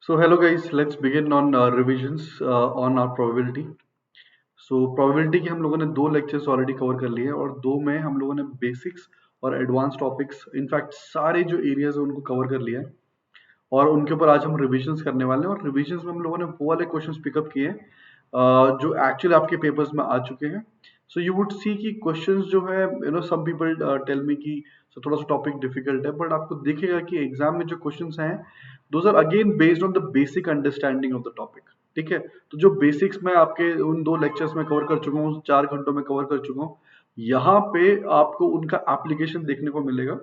So hello guys, let's begin on revisions on our probability. So probability के हम लोगों ने दो लेक्चर्स ऑलरेडी कवर कर लिए हैं और दो में हम लोगों ने बेसिक्स और एडवांस टॉपिक्स इनफैक्ट सारे जो एरियाज है उनको कवर कर लिया है और उनके ऊपर आज हम रिविजन्स करने वाले हैं और रिविजन्स में हम लोगों ने वो वाले क्वेश्चंस पिकअप किए हैं जो एक्चुअली आपके पेपर्स में आ चुके हैं. सो यू वुड सी कि क्वेश्चंस जो है सम पीपल टेल मी कि थोड़ा सा टॉपिक डिफिकल्ट है बट आपको दिखेगा कि एग्जाम में जो क्वेश्चंस हैं those are again based on the basic understanding of the topic. ठीक है, तो जो बेसिक्स मैं आपके उन दो लेक्चर्स में कवर कर चुका हूँ, 4 घंटों में कवर कर चुका हूँ. यहाँ पे आपको उनका एप्लीकेशन देखने को मिलेगा.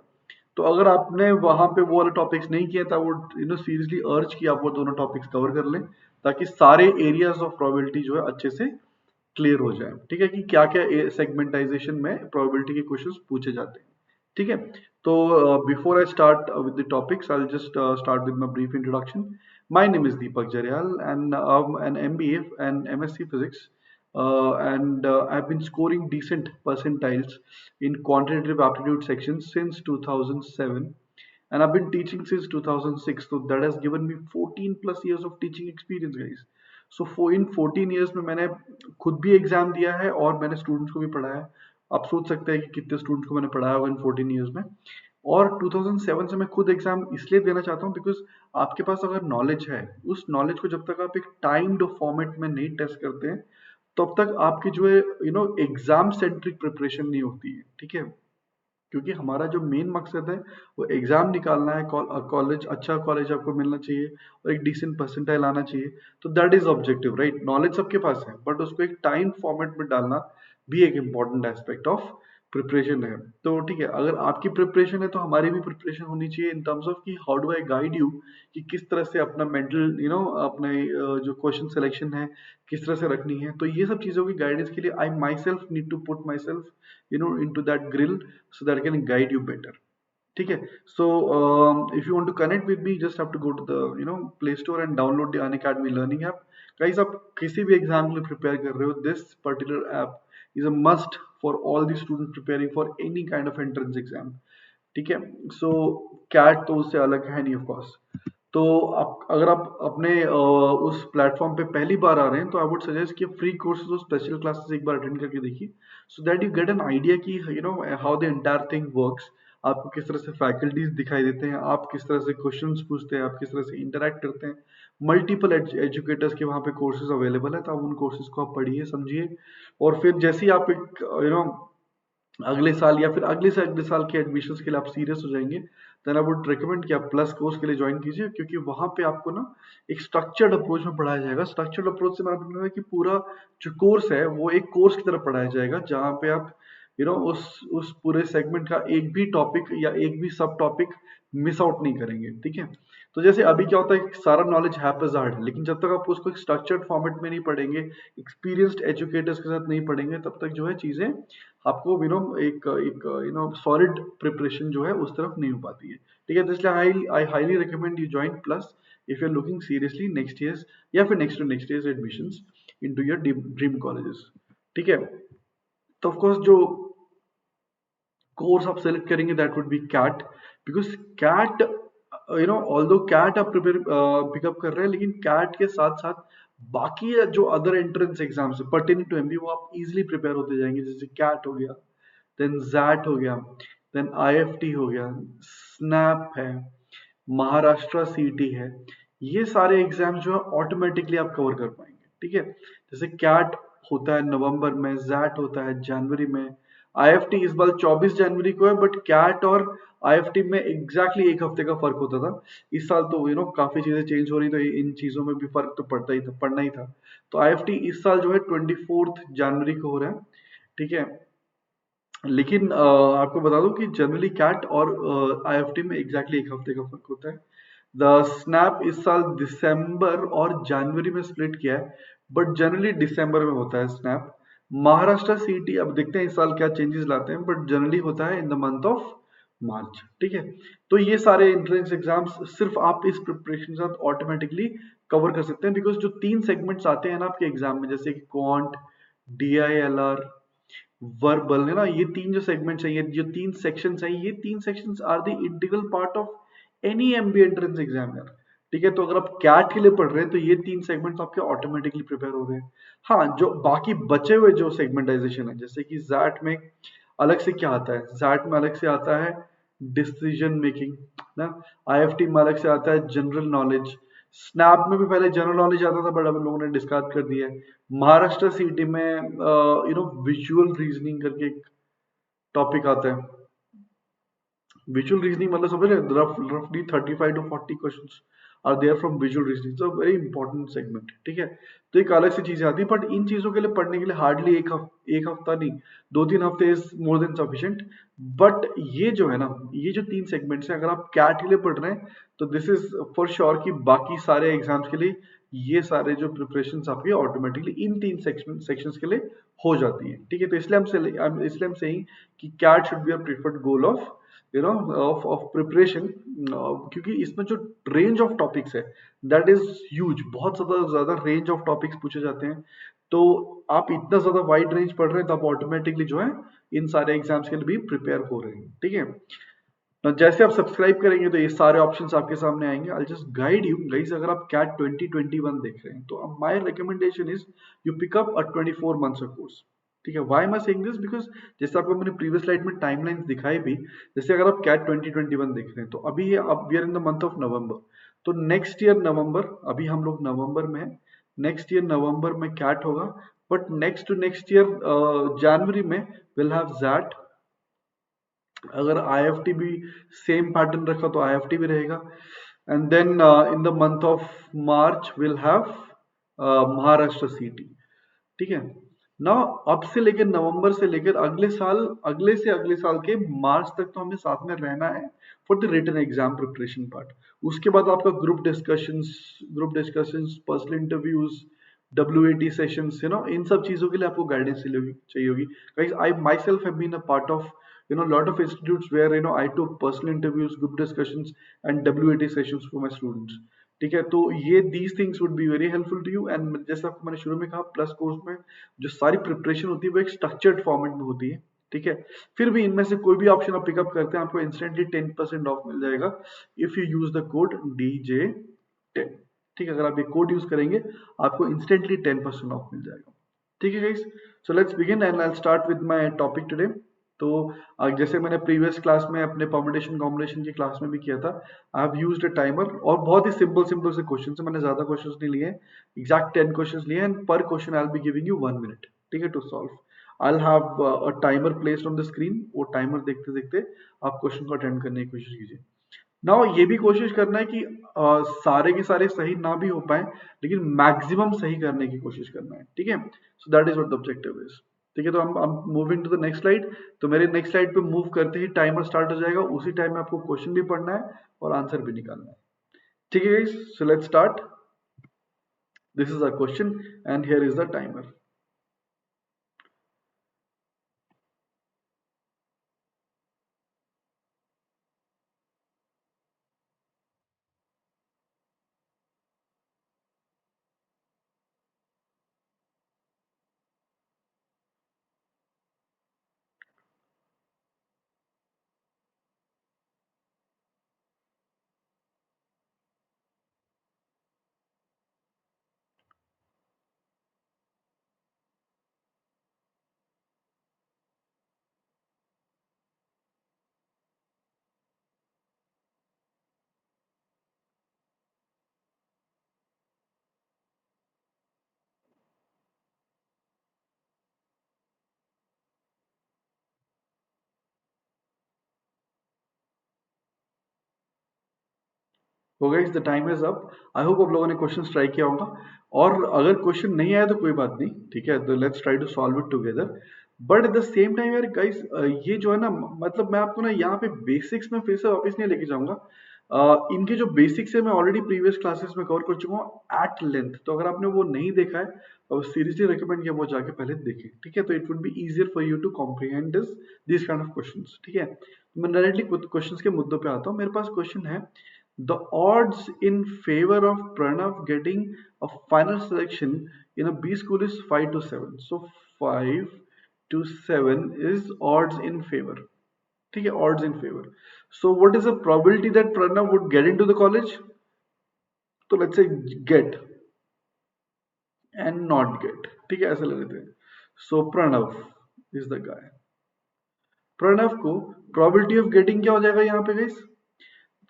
तो अगर आपने वहां पे वो वाले टॉपिक्स नहीं किए तो वुड सीरियसली अर्ज कि आप वो दोनों टॉपिक्स कवर कर लें ताकि सारे एरियाज ऑफ प्रोबेबिलिटी जो है अच्छे से क्लियर हो जाए. ठीक है, कि क्या क्या सेगमेंटाइजेशन में प्रोबेबिलिटी के क्वेश्चंस पूछे जाते हैं. ठीक है, तो before I start with the topics I will just start with my brief introduction. My name is Deepak Jaryal and I'm an MBA and MSc Physics and I've been scoring decent percentiles in quantitative aptitude sections since 2007 and I've been teaching since 2006, so that has given me 14 plus years of teaching experience guys. So in 14 years में मैंने खुद भी exam दिया है और मैंने students को भी पढ़ाया है. आप सोच सकते हैं कि कितने स्टूडेंट्स को मैंने पढ़ाया होगा इन 14 ईयर्स में. और 2007 से मैं खुद एग्जाम इसलिए देना चाहता हूँ बिकॉज आपके पास अगर नॉलेज है, उस नॉलेज को जब तक आप एक टाइम्ड फॉर्मेट में नहीं टेस्ट करते हैं तब तक आपकी जो है एग्जाम सेंट्रिक प्रिपरेशन नहीं होती है. ठीक है, क्योंकि हमारा जो मेन मकसद है वो एग्जाम निकालना है, कॉलेज अच्छा कॉलेज आपको मिलना चाहिए और एक डिसेंट परसेंटाइल आना चाहिए. तो that is objective right. Knowledge सबके पास है बट उसको एक टाइम फॉर्मेट में डालना भी एक इम्पॉर्टेंट एस्पेक्ट ऑफ प्रिपरेशन है. तो ठीक है, अगर आपकी प्रिपरेशन है तो हमारी भी प्रिपरेशन होनी चाहिए इन टर्म्स ऑफ कि how do I guide you कि किस तरह से अपना मेंटल अपने जो क्वेश्चन सिलेक्शन है किस तरह से रखनी है. तो ये सब चीजों की गाइडेंस के लिए I myself need to put myself into that grill so that I can guide you better. ठीक है, so if you want to connect with me just have to go to the Play Store and download the Unacademy learning app. Guys, आप किसी भी exam के लिए prepare कर रहे हो, this particular app is a must for all the students preparing for any kind of entrance exam. ठीक है, so CAT तो उससे अलग है नहीं ऑफ कोर्स. तो अगर आप अपने उस प्लेटफॉर्म पे पहली बार आ रहे हैं तो आई वुड सजेस्ट कि फ्री कोर्सेज और स्पेशल क्लासेस एक बार अटेंड करके देखिए so that you get an idea कि how the entire thing works. आपको किस तरह से फैकल्टीज दिखाई देते हैं, आप किस तरह से क्वेश्चंस पूछते हैं, आप किस तरह से इंटरेक्ट करते हैं. मल्टीपल एजुकेटर्स के वहाँ पे कोर्सेज अवेलेबल है, तो आप उन कोर्सेज को आप पढ़िए समझिए और फिर जैसे ही आप एक अगले साल या फिर अगले से अगले साल के एडमिशन्स के लिए आप सीरियस हो जाएंगे देन आई वुड रिकमेंड कि आप प्लस कोर्स के लिए ज्वाइन कीजिए क्योंकि वहां पे आपको ना एक स्ट्रक्चर्ड अप्रोच में पढ़ाया जाएगा. स्ट्रक्चर्ड अप्रोच से मेरा मतलब है कि पूरा जो कोर्स है वो एक कोर्स की तरह पढ़ाया जाएगा जहाँ पे आप उस पूरे सेगमेंट का एक भी टॉपिक या एक भी सब टॉपिक मिस आउट नहीं करेंगे. ठीक है, तो जैसे अभी क्या होता है कि सारा नॉलेज हैपेजार्ड है लेकिन जब तक आप उसको एक स्ट्रक्चर्ड फॉर्मेट में नहीं पढ़ेंगे, एक्सपीरियंस्ड एजुकेटर्स के साथ नहीं पढ़ेंगे, तब तक जो है चीजें आपको एक एक सॉलिड प्रिपरेशन जो है उस तरफ नहीं हो पाती है. ठीक है, तो इसलिए I highly recommend you join plus if you are looking seriously next years या फिर next to next years admissions into your dream colleges. ठीक है, तो ऑफ कोर्स जो कोर्स आप सेलेक्ट करेंगे that would be CAT because CAT although CAT आप prepare pickup कर रहे हैं लेकिन कैट के साथ साथ बाकी जो other entrance exams pertaining to MB वो आप इजीली प्रिपेयर होते जाएंगे. जैसे कैट हो गया, देन जैट हो गया, देन आईएफटी हो गया, स्नैप है, महाराष्ट्र सीटी है. ये सारे एग्जाम जो है ऑटोमेटिकली आप कवर कर पाएंगे. ठीक है, जैसे कैट होता है नवंबर में, जैट होता है जनवरी में, आईएफटी इस बार 24 जनवरी को है बट कैट और आईएफटी में एग्जैक्टली एक हफ्ते का फर्क होता था. इस साल तो काफी चीजें चेंज हो रही तो इन चीजों में भी फर्क तो पड़ना ही था. तो आईएफटी इस साल जो है 24 जनवरी को हो रहा है. ठीक है, लेकिन आपको बता दूं कि जनरली कैट और आईएफटी में एग्जैक्टली एक हफ्ते का फर्क होता है. द स्नैप इस साल दिसंबर और जनवरी में स्प्लिट किया है बट जनरली दिसंबर में होता है स्नैप. महाराष्ट्र सीटी अब देखते हैं इस साल क्या चेंजेस लाते हैं बट जनरली होता है इन द मंथ ऑफ मार्च. ठीक है, तो ये सारे एंट्रेंस एग्जाम्स सिर्फ आप इस प्रिपरेशन के साथ ऑटोमेटिकली कवर कर सकते हैं बिकॉज जो 3 सेगमेंट्स आते हैं ना आपके एग्जाम में जैसे कि क्वांट, डीआईएलआर, वर्बल है ना, ये 3 जो सेगमेंट्स है, ये जो 3 सेक्शंस है, ये 3 sections are the integral part of any MBA entrance exam यार. ठीक है, तो अगर आप कैट के लिए पढ़ रहे हैं तो ये 3 सेगमेंट्स आपके ऑटोमेटिकली प्रिपेयर हो रहे हैं। हाँ, जो बाकी बचे हुए जो सेगमेंटाइजेशन है, जैसे कि जैट में अलग से क्या आता है, जैट में अलग से आता है डिसीजन मेकिंग ना, आईएफटी में अलग से आता है जनरल नॉलेज, स्नैप में भी पहले जनरल नॉलेज आता था बट अब लोगों ने डिस्कार्ड कर दिया है। महाराष्ट्र सीटी में विजुअल रीजनिंग करके एक टॉपिक आता है। विजुअल रीजनिंग मतलब समझ रहे हैं, रफली 35 to 40 questions are there from visual reasoning, so very important segment. ठीक है, तो एक अलग सी चीजें आती है, बट इन चीजों के लिए पढ़ने के लिए हार्डली एक हफ्ता नहीं, 2-3 हफ्ते is more than sufficient. But ये जो है ना, ये जो 3 सेगमेंट्स हैं, अगर आप कैट के लिए पढ़ रहे हैं तो दिस इज फॉर श्योर कि बाकी सारे एग्जाम्स के लिए ये सारे जो प्रिपरेशन आपकी ऑटोमेटिकली इन 3 सेक्शंस के लिए हो जाती है। ठीक है, तो इसलिए हम सेइंग कि CAT should be a preferred goal of of preparation, क्योंकि इसमें जो रेंज ऑफ टॉपिक्स है दैट इज ह्यूज, बहुत ज्यादा ज्यादा रेंज ऑफ टॉपिक्स पूछे जाते हैं। तो आप इतना ज्यादा वाइड रेंज पढ़ रहे हैं तो आप ऑटोमेटिकली जो है इन सारे एग्जाम्स के लिए भी प्रिपेयर हो रहे हैं। ठीक है, तो जैसे आप सब्सक्राइब करेंगे तो ये सारे ऑप्शंस आपके सामने आएंगे। I just guide you guys, अगर आप कैट 2021 देख रहे हैं तो my recommendation is you pick up a 24 months course. ठीक है, why am I saying this, because जैसे आपको मैंने प्रीवियस स्लाइड में टाइमलाइंस दिखाई भी, जैसे अगर आप कैट 2021 देख रहे हैं तो अभी ये अब we are in the month of November, तो नेक्स्ट ईयर नवंबर, अभी हम लोग नवंबर में है, नेक्स्ट ईयर नवंबर में कैट होगा, but next to next year जनवरी में विल हैव जैट। अगर आईएफटी भी सेम पैटर्न रखा तो आईएफटी भी रहेगा, and then in the month of March will have Maharashtra CET. ठीक है ना, अब से लेकर नवंबर से लेकर अगले साल, अगले से अगले साल के मार्च तक तो हमें साथ में रहना है for the written exam preparation part. उसके बाद आपका group discussions, personal interviews, WAT sessions, इन सब चीजों के लिए आपको गाइडेंस चाहिए होगी। Guys, I myself have been a part of lot of institutes where I took personal interviews, group discussions and WAT sessions for my students। ठीक है, तो ये these things would be very helpful to you, and जैसे आपको मैंने शुरू में कहा, प्लस कोर्स में जो सारी प्रिपरेशन होती है वो एक स्ट्रक्चर्ड फॉर्मेट में होती है। ठीक है, फिर भी इनमें से कोई भी ऑप्शन आप पिकअप करते हैं आपको इंस्टेंटली 10% ऑफ मिल जाएगा if you use the code DJ10। ठीक है, अगर आप ये कोड यूज करेंगे आपको इंस्टेंटली 10% ऑफ मिल जाएगा। ठीक है guys, so let's begin and I start with my topic today. तो जैसे मैंने प्रीवियस क्लास में अपने परम्यूटेशन कॉम्बिनेशन की क्लास में भी किया था, I have used a timer, और बहुत ही सिंपल सिंपल से क्वेश्चन है, मैंने ज्यादा क्वेश्चंस नहीं लिए, एग्जैक्ट 10 क्वेश्चंस लिए, एंड पर question I will be giving you 1 minute. ठीक है, to solve. I will have a timer placed on the screen, वो टाइमर देखते देखते आप क्वेश्चन को अटेंड करने की कोशिश कीजिए। नाउ ये भी कोशिश करना है कि सारे के सारे सही ना भी हो पाए, लेकिन मैक्सिमम सही करने की कोशिश करना है। ठीक है, so that is what the objective is. ठीक है, तो हम moving to the next slide. तो मेरे नेक्स्ट स्लाइड पे मूव करते ही टाइमर स्टार्ट हो जाएगा, उसी टाइम में आपको क्वेश्चन भी पढ़ना है और आंसर भी निकालना है। ठीक है guys, so let's start. This is our question and here is the timer. हो guys, the time is up. I hope आप लोगों ने क्वेश्चन ट्राई किया होगा, और अगर क्वेश्चन नहीं आया तो कोई बात नहीं, ठीक है, तो let's try to solve it together. But at the same time यार गाइस, ये जो है ना, मतलब मैं आपको ना यहाँ पे बेसिक्स में फिर से वापस नहीं लेके जाऊंगा। इनके जो बेसिक्स है मैं ऑलरेडी प्रीवियस क्लासेस में कवर कर चुका हूँ एट लेंथ, तो अगर आपने वो नहीं देखा है तो सीरियसली रिकमेंड किया वो जाके पहले देखें। ठीक है, तो it would be easier for you to comprehend this kind of questions. ठीक है, तो मैं डायरेक्टली क्वेश्चंस के मुद्दों पे आता हूँ। मेरे पास क्वेश्चन है, the odds in favor of Pranav getting a final selection in a B school is 5 to 7. So 5 to 7 is odds in favor. ठीक है, odds in favor. So what is the probability that Pranav would get into the college? तो let's say get and not get, ठीक है, ऐसे ले लेते हैं। So Pranav is the guy. Pranav को प्रोबेबिलिटी ऑफ गेटिंग क्या हो जाएगा यहाँ पे गाइस,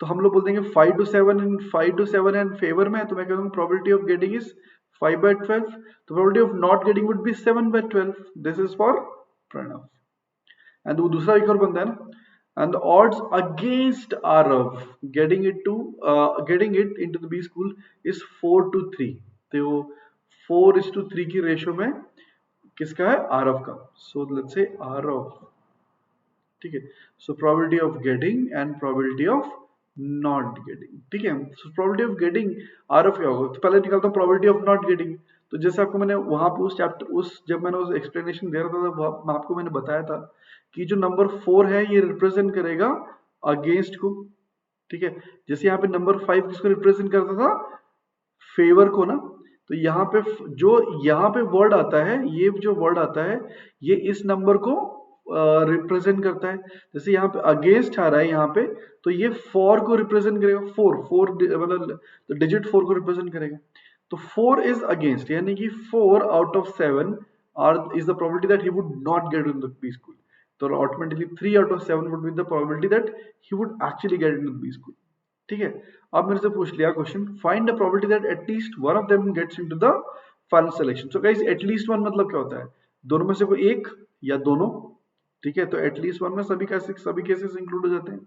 तो हम लोग बोल देंगे 5 to 7 एंड फेवर में है, तो मैं कह दूंगा प्रोबेबिलिटी ऑफ गेटिंग इज 5/12, तो probability of not getting would be 7/12। This is for Pranav. And वो दूसरा एक और बनता है ना, and the odds against Arav getting it into the B school is 4-3। तो वो 4:3 की रेशो में किसका है, आरव का। सो लेट्स से आरव, ठीक है। So probability of getting and probability of not getting, ठीक है। So probability of getting Aarav क्या होगा, तो पहले निकालता हूँ प्रोबेबिलिटी ऑफ नॉट गेटिंग। तो जैसे आपको मैंने वहां पे उस चैप्टर जब मैंने उस एक्सप्लेनेशन दे रहा था मैं आपको मैंने बताया था कि जो नंबर 4 है ये रिप्रेजेंट करेगा अगेंस्ट को, ठीक है। जैसे यहाँ पे नंबर 5 किसको रिप्रेजेंट करता था, फेवर को ना, तो यहाँ पे जो यहाँ पे वर्ड आता है, ये जो वर्ड आता है ये इस नंबर को रिप्रेजेंट करता है। जैसे यहाँ पे अगेंस्ट आ रहा है यहाँ पे, तो ये 4 को रिप्रेजेंट करेगा, 4 मतलब तो डिजिट 4 को रिप्रेजेंट करेगा। तो 4 इज अगेंस्ट, यानी कि 4 out of 7 are is the probability that he would not get in the B school. तो automatically 3 out of 7 would be the probability that he would actually get in the B school, ठीक है। अब मेरे से पूछ लिया question, find the probability that at least one of them gets into the final selection. So guys at least one मतलब क्या होता है, दोनों में से कोई एक या दोनों, ठीक है। तो एटलीस्ट वन में सभी केसेस इंक्लूड हो जाते हैं,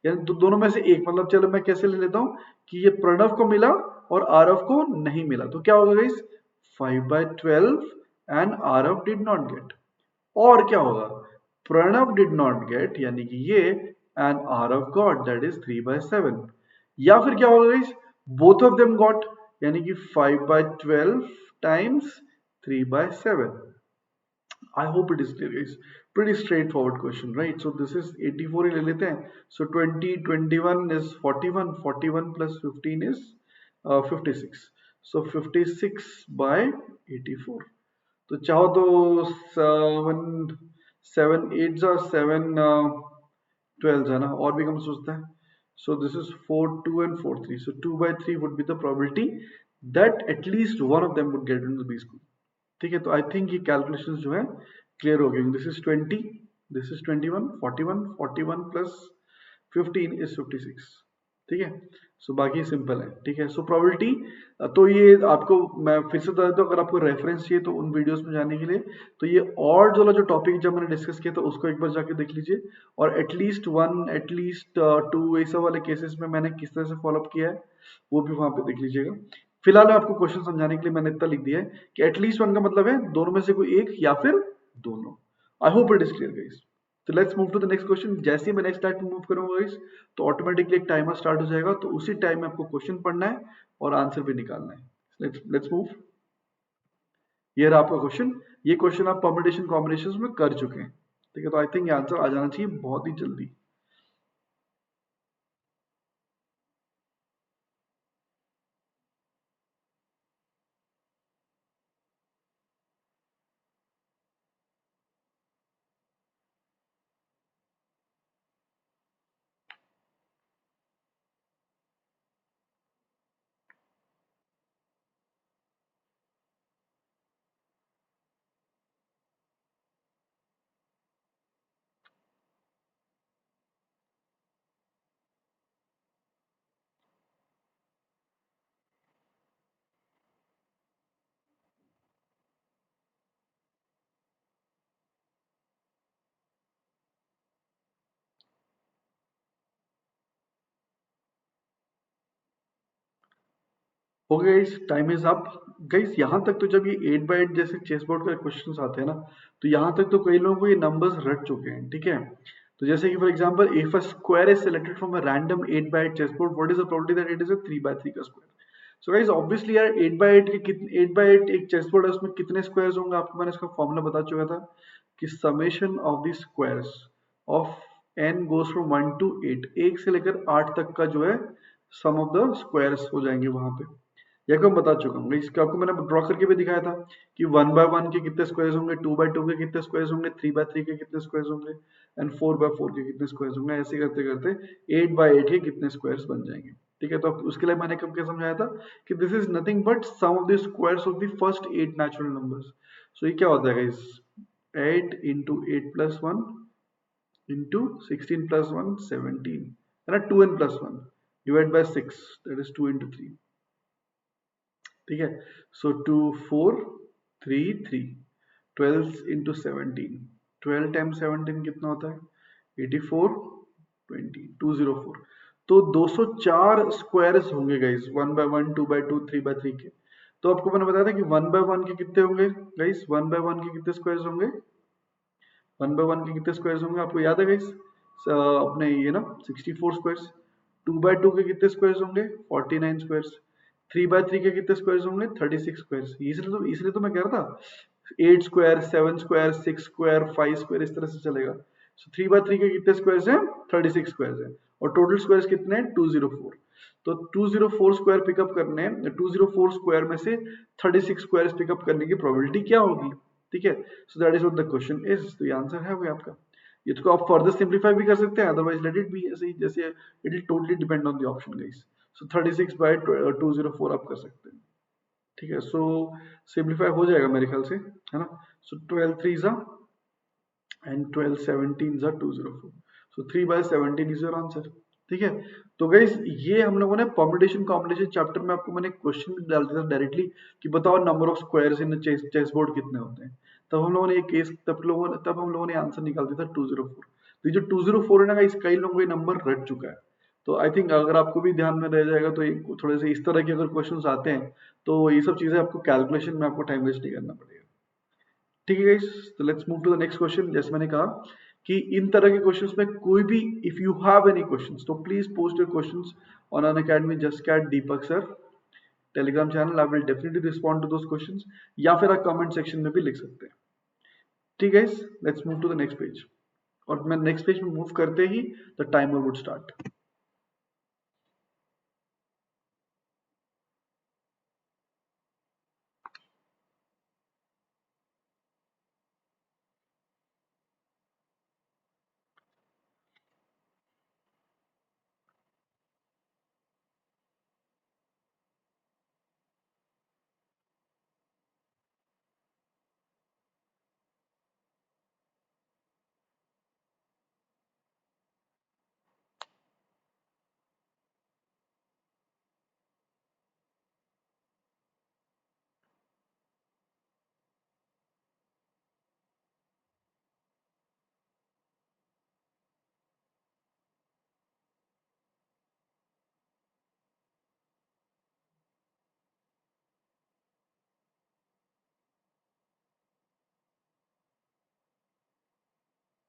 यानी तो दोनों में से एक, मतलब चलो मैं कैसे ले लेता हूँ कि ये प्रणव को मिला और आरव को नहीं मिला, तो क्या होगा guys 5/12 and Aarav did not gate. और क्या होगा, प्रणव डिड नॉट गेट यानी कि ये, and Aarav got that is 3/7। या फिर क्या होगा guys, both of them got, यानी कि 5/12 times 3/7। I hope it is clear guys, pretty straightforward question, right? So this is 84 ही ले लेते हैं। So 21 is 41, 41 plus 15 is 56। So 56/84। तो चाहो तो 7 8 और 7 12 है ना, और भी कम सोचता है। So this is 4 2 and 4 3। So 2/3 would be the probability that at least one of them would get into the B school, ठीक है। तो आई थिंक ये कैलकुलेशंस जो है क्लियर हो गई। This is 20, this is 21, 41 plus 15 is 56, ठीक है। सो बाकी सिंपल है, ठीक है। सो प्रोबेबिलिटी, तो ये आपको मैं फिर से बता देता हूँ, अगर आपको रेफरेंस चाहिए तो उन वीडियोस में जाने के लिए, तो ये और जो टॉपिक जब मैंने डिस्कस किया था उसको एक बार जाके देख लीजिए, और एटलीस्ट 1 एटलीस्ट 2 ऐसे वाले केसेस में मैंने किस तरह से फॉलोअप किया है वो भी वहां पे देख लीजिएगा। फिलहाल आपको क्वेश्चन समझाने के लिए मैंने इतना लिख दिया है कि एटलीस्ट वन का मतलब है दोनों में से कोई एक या फिर दोनों। I hope it is clear guys. तो let's move to the next question. जैसे ही मैं नेक्स्ट स्लाइड पे मूव करूंगा गाइस, तो ऑटोमेटिकली एक टाइमर स्टार्ट हो जाएगा, तो उसी टाइम में आपको क्वेश्चन पढ़ना है और आंसर भी निकालना है। Let's move. ये रहा आपका क्वेश्चन। ये क्वेश्चन आप परम्यूटेशन कॉम्बिनेशन में कर चुके हैं, ठीक है। तो आई थिंक ये आंसर आ जाना चाहिए बहुत ही जल्दी। Okay guys, time is up. Guys यहाँ तक तो जब ये 8x8 जैसे चेस बोर्ड के क्वेश्चंस आते हैं ना, तो यहाँ तक तो कई लोगों को ये नंबर्स रट चुके हैं, ठीक है। तो जैसे कि for example if a square is selected from a random 8x8 chess board, what is the probability that it is a 3x3 का स्क्वायर। सो गाइस ऑब्वियसली यार 8x8 के कितने 8x8 एक चेस बोर्ड है, उसमें कितने स्क्वायर्स होंगे, आपको मैंने इसका फॉर्मूला बता चुका था कि summation of the squares of n goes from 1 to 8, 1 से लेकर 8 तक का जो है सम ऑफ द स्क्वायर्स हो जाएंगे वहां पे। ये मैं बता चुका हूँ, इसका आपको मैंने ड्रॉ करके भी दिखाया था कि 1/1 के कितने स्क्वायर्स होंगे, 2/2 के कितने स्क्वायर्स होंगे, 3/3 के कितने स्क्वायर्स होंगे, एंड 4/4 के कितने स्क्वायर्स होंगे। ऐसे करते करते 8/8 के कितने स्क्वायर्स बन जाएंगे। ठीक है, तो उसके लिए मैंने कब क्या समझाया था कि this is nothing but sum of the squares of the first 8 natural numbers. So ये क्या होता है guys, 8 into 8 plus 1 into 16 plus 1 17 है ना, 2n plus 1 divide by 6 that is 2 into 3। ठीक है, सो 2 4 3 3 12 इंटू 17, 12 टाइम्स 17 कितना होता है 84 20 204। तो 204 स्क्वायर्स होंगे गाइस, 1 बाय 1 2 बाय 2 3 बाय 3 के। तो आपको मैंने बताया था कि 1 बाय 1 के कितने होंगे गाइस, 1 बाय 1 के कितने स्क्वायर्स होंगे, 1 बाय 1 के कितने स्क्वायर्स होंगे आपको याद है गाइस, अपने ये ना 64 स्क्वायर्स। 2 बाय 2 के कितने स्क्वायर्स होंगे 49 स्क्वायर्स। 3 बाय 3 के कितने स्क्वायर्स होंगे 36 स्क्वायर्स। इसलिए तो मैं कह रहा था 8 स्क्वायर 7 स्क्वायर 6 स्क्वायर 5 स्क्वायर इस तरह से चलेगा। सो 3 बाय 3 के कितने स्क्वायर्स हैं 36 स्क्वायर्स हैं, और टोटल स्क्वायर्स कितने हैं 204। तो 204 स्क्वायर पिकअप करने, 204 स्क्वायर में से 36 स्क्वायर्स पिकअप करने की प्रोबेबिलिटी क्या होगी। ठीक है, so that is what the question is. तो ये आंसर है वो आपका। ये तो आप फर्दर सिंप्लीफाई भी कर सकते हैं, अदरवाइज लेट इट बी ऐसे ही, जैसे it will totally depend on the option guys. So 36 by 204 आप कर सकते हैं। ठीक है, सो सिंप्लीफाई हो जाएगा मेरे ख्याल से, है ना। सो 12 3 जा एंड 12 17 जा 204। सो 3 बाय 17 इज योर आंसर। ठीक है, तो गाइस ये हम लोगों ने परम्यूटेशन कॉम्बिनेशन चैप्टर में आपको मैंने क्वेश्चन भी डाल दिया था डायरेक्टली कि बताओ number of squares in chess board कितने होते हैं। तब हम लोगों ने ये केस तब हम लोगों ने आंसर निकाल दिया था 204। तो ये जो 204 है ना गाइस, कई लोगों को ये नंबर रट चुका है। तो आई थिंक अगर आपको भी ध्यान में रह जाएगा, तो थोड़े से इस तरह के अगर क्वेश्चन आते हैं तो ये सब चीजें आपको कैलकुलेशन में आपको टाइम वेस्ट नहीं करना पड़ेगा। ठीक है गाइस, तो let's move to the next question. जैसे मैंने कहा कि इन तरह के क्वेश्चंस में कोई भी, if you have any questions तो please post your questions on Unacademy just CAT Deepak sir Telegram channel. I will definitely respond to those questions, या फिर आप कमेंट सेक्शन में भी लिख सकते हैं। ठीक है guys, let's move to the next page. और मैं नेक्स्ट पेज में मूव करते ही the timer would start.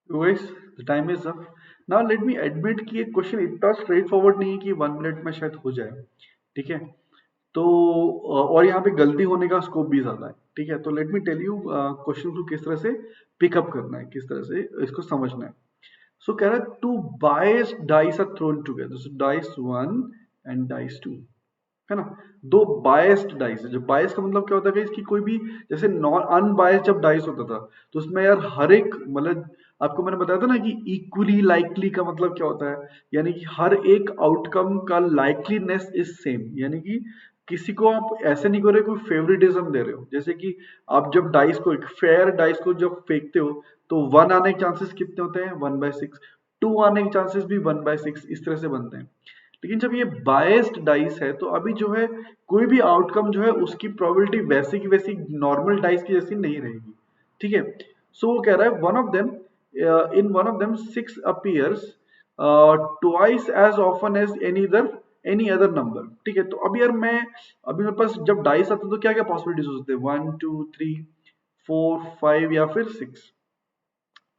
Guys, the time is up. Now let me admit कि ये क्वेश्चन इतना स्ट्रेट फॉरवर्ड नहीं है कि 1 मिनट में शायद हो जाए। ठीक है, तो और यहाँ पे गलती होने का स्कोप भी ज्यादा है। ठीक है, तो let me tell you question को किस तरह से पिकअप करना है, किस तरह से इसको समझना है। सो कह रहा है two biased dice are thrown together, so dice 1 and dice 2, है ना। दो बायस्ड डाइस है। जो बायस का मतलब क्या होता है कि कोई भी, जैसे नॉन अनबायस्ड जब डाइस होता था तो उसमें यार हर एक, मतलब आपको मैंने बताया था ना कि इक्वली लाइकली का मतलब क्या होता है, यानी कि हर एक आउटकम का लाइकलीनेस इज सेम। यानी कि किसी को आप ऐसे नहीं कर रहे, कोई फेवरेटिज्म दे रहे हो। जैसे कि आप जब डाइस को, एक फेयर डाइस को जब फेंकते हो तो 1 आने के चांसेस कितने होते हैं 1/6, 2 आने के चांसेस भी 1/6, इस तरह से बनते हैं। लेकिन जब ये बायस्ड डाइस है तो अभी जो है कोई भी आउटकम जो है उसकी प्रोबेबिलिटी वैसी की वैसी नॉर्मल डाइस की जैसी नहीं रहेगी। ठीक है, सो वो कह रहा है one of them, in one of them 6 appears twice as often as any other number. ठीक है, तो अभी यार मैं, अभी मेरे पास जब डाइस आता है तो क्या क्या पॉसिबिलिटीज हो सकते हैं 1 2 3 4 5 या फिर 6।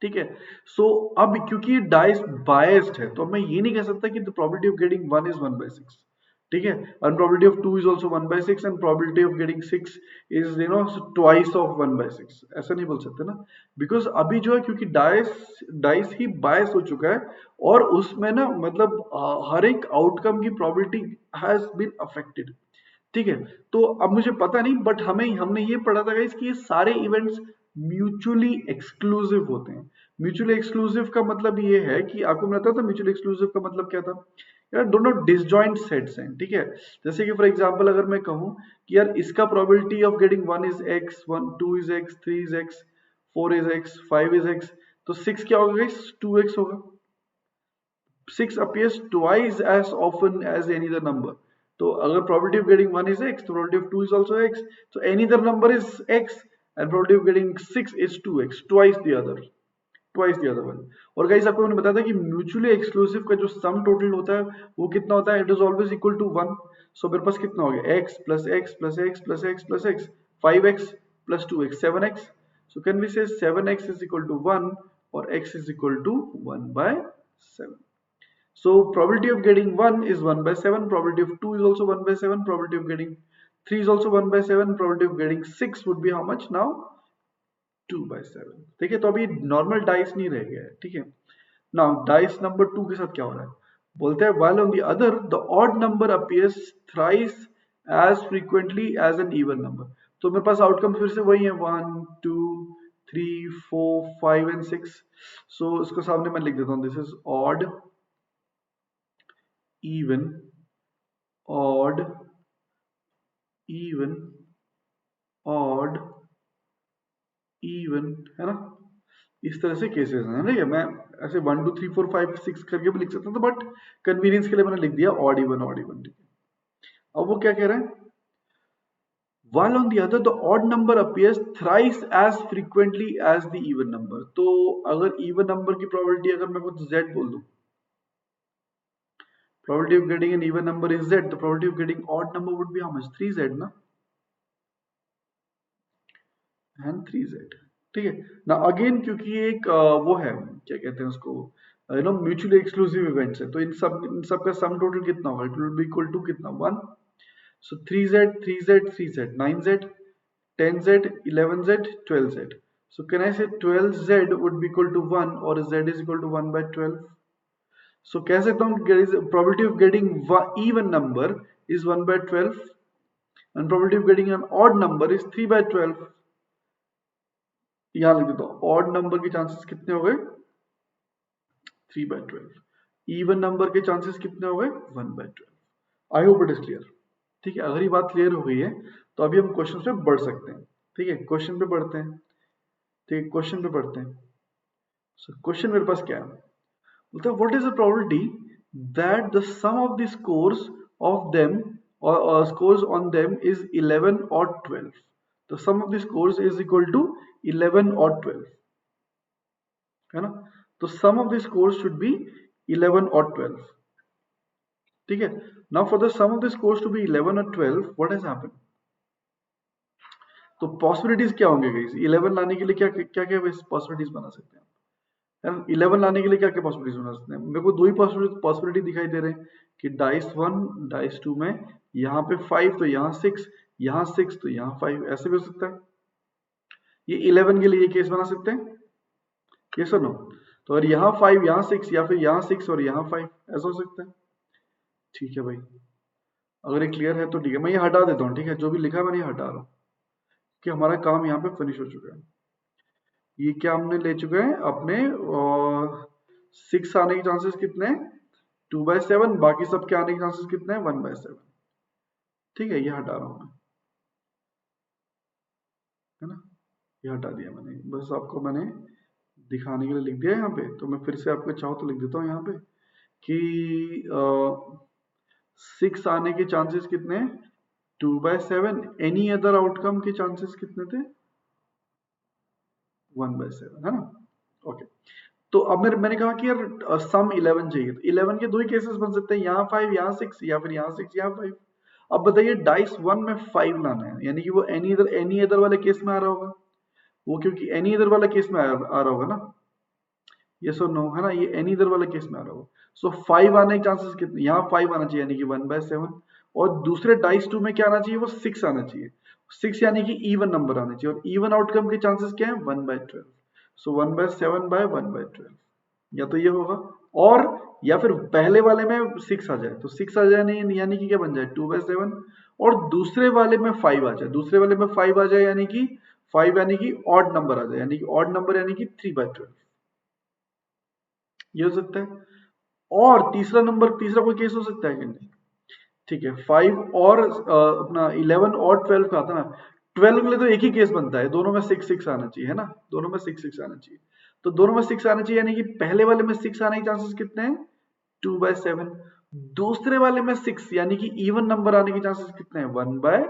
ठीक है, सो अब क्योंकि डाइस बायस्ड है तो मैं ये नहीं कह सकता कि the probability of getting 1 is 1/6। ठीक है, and probability of 2 is also 1/6 and probability of getting 6 is twice of 1/6। ऐसा नहीं बोल सकते ना, बिकॉज अभी जो है क्योंकि डाइस डाइस ही बायस हो चुका है और उसमें ना मतलब हर एक आउटकम की प्रोबेबिलिटी हैज बीन अफेक्टेड। ठीक है, तो अब मुझे पता नहीं, बट हमने ये पढ़ा था गाइस कि ये सारे इवेंट्स म्यूचुअली एक्सक्लूसिव होते हैं। म्यूचुअली एक्सक्लूसिव का मतलब ये है कि आपको मैं बताता था म्यूचुअली एक्सक्लूसिव का मतलब क्या था, यार दोनों डिसजॉइंट सेट्स हैं, ठीक है। जैसे कि फॉर एग्जांपल अगर मैं कहूं कि यार इसका probability of getting 1 is x, 1 2 is x, 3 is x, 4 is x, 5 is x, तो 6 क्या होगा गाइस? 2x होगा। 6 appears twice as often as any other number. So अगर probability of getting 1 is x, तो probability of 2 is also x. So any other number is x and probability of getting 6 is 2x, twice the other. Twice the other one. और guys आपको मैंने बताया था कि mutually exclusive का जो sum total होता है वो कितना होता है? It is always equal to 1। So मेरे पास कितना हो गया? x plus x plus x plus x plus x, 5x plus 2x, 7x। So can we say 7x is equal to 1 और x is equal to 1 by 7। So probability of getting 1 is 1 by 7, probability of 2 is also 1 by 7, probability of getting 3 is also 1 by 7, probability of getting 6 would be how much now? 2 by 7। ठीक है, तो अभी normal dice नहीं रह गया है, ठीक है। नाउ डाइस नंबर 2 के साथ क्या हो रहा है? बोलते हैं while on the other the odd number appears thrice as frequently as an even number। तो मेरे पास आउटकम फिर से वही है 1 2 3 4 5 एंड 6। सो इसको सामने मैं लिख देता हूँ, this is odd, even, odd, even, odd, even, है ना। इस तरह से केसेस हैं, ठीक है। मैं ऐसे 1 2 3 4 5 6 करके भी लिख सकता था, बट कन्वीनियंस के लिए मैंने लिख दिया ऑड इवन, ऑड इवन, ठीक है। अब वो क्या कह रहा है? While on the other the odd number appears thrice as frequently as the even number। तो अगर even number की probability अगर मैं कुछ z बोल दूं, probability of getting an even number is z, the probability of getting odd number would be how much? 3z ना, and 3z, ठीक है ना। अगेन क्योंकि ये एक वो है, क्या कहते हैं उसको, म्यूचुअली एक्सक्लूसिव इवेंट्स है, तो इन सब का सम टोटल कितना होगा? It will be equal to कितना? 1। सो 3z 3z 3z 9z 10z 11z 12z। so can I say 12z would be equal to 1 or z is equal to 1 by 12? so कह सकता हूँ probability of getting even number is 1 by 12 and probability of getting an odd number is 3 by 12। यहां लिख देता हूं, odd number के chances कितने हो गए? 3 by 12। इवन नंबर के चांसेस कितने हो गए? 1 by 12। I hope it is clear, ठीक है। अगर ये बात क्लियर हो गई है तो अभी हम क्वेश्चन पे बढ़ सकते हैं, ठीक है। क्वेश्चन पे बढ़ते हैं, ठीक है, क्वेश्चन पे बढ़ते हैं। सो क्वेश्चन मेरे पास क्या है? बोलता है what is the probability that the sum of the scores of them और स्कोर्स ऑन देम इज 11 और 12। the sum of the scores is equal to 11 or 12, है ना। तो sum of the scores should be 11 or 12, ठीक है। now for the sum of the scores to be 11 or 12, what has happened? तो possibilities क्या होंगे guys? 11 लाने के लिए क्या क्या क्या पॉसिबिलिटीज बना सकते हैं? 11 लाने के लिए क्या क्या पॉसिबिलिटीज बना सकते हैं? मेरे को दो ही पॉसिबिलिटी दिखाई दे रहे हैं कि डाइस 1 डाइस 2 में यहाँ पे 5 तो यहाँ 6, यहाँ 6 तो यहाँ 5, ऐसे भी हो सकता है। ये 11 के लिए ये केस बना सकते हैं, ये सुनो। तो अगर यहाँ 5 यहाँ 6 या फिर यहाँ 6 और यहाँ 5, ऐसा हो सकता है, ठीक है भाई। अगर ये क्लियर है तो ठीक है, मैं ये हटा देता हूँ, ठीक है। जो भी लिखा है मैंने ये हटा रहा हूँ कि हमारा काम यहाँ पे फिनिश हो चुका है। ये क्या हमने ले चुके हैं अपने 6 आने के चांसेस कितने हैं? 2 by 7। बाकी सब के आने के चांसेस कितने हैं? 1 by 7, ठीक है। ये हटा रहा हूँ मैं, है ना। ये हटा दिया मैंने, बस आपको मैंने दिखाने के लिए लिख दिया यहाँ पे। तो मैं फिर से आपको चाहो तो लिख देता हूँ यहाँ पे कि 6 आने के चांसेस कितने हैं? 2 by 7। एनी अदर आउटकम के चांसेस कितने थे? 1 by 7, है ना। ओके, तो अब मैंने कहा कि यार सम 11 चाहिए, तो 11 के दो ही केसेस बन सकते हैं, यहाँ 5 यहाँ 6 या फिर यहाँ 6 यहाँ 5। अब बताइए डाइस 1 में 5 लाना है, यानी कि वो एनी अदर वाले केस में आ रहा होगा, वो क्योंकि एनी अदर वाला केस में आ रहा होगा ना, यस और नो, है ना। ये एनी अदर वाला केस में आ रहा होगा। सो 5 आने के चांसेस कितने? यहाँ 5 आना चाहिए, यानी कि 1 by 7। और दूसरे डाइस 2 में क्या आना चाहिए? वो 6 आना चाहिए, 6 यानी कि इवन नंबर आना चाहिए। और इवन आउटकम के चांसेस क्या है? 1 by 12। So 1 by 7 by 1 by 12, या तो ये होगा, और या फिर पहले वाले में 6 आ जाए, तो 6 आ जाए नहीं, यानी कि क्या बन जाए? 2 by 7। और दूसरे वाले में 5 आ जाए, दूसरे वाले में 5 आ जाए, यानी कि 5 यानी कि ऑड नंबर आ जाए, यानी कि ऑड नंबर यानी कि 3 by 12, ये हो सकता है। और तीसरा कोई केस हो सकता है कि नहीं? ठीक है, 5 और अपना 11 और 12 का आता ना, 12 के लिए तो एक ही केस बनता है, दोनों में 6 आना चाहिए, है ना, दोनों में 6 आना चाहिए। तो दोनों में 6 आना चाहिए, यानी कि पहले वाले में 6 आने के चांसेस कितने हैं? 2/7। दूसरे वाले में 6, यानी कि इवन नंबर आने के चांसेस कितने हैं? 1/12।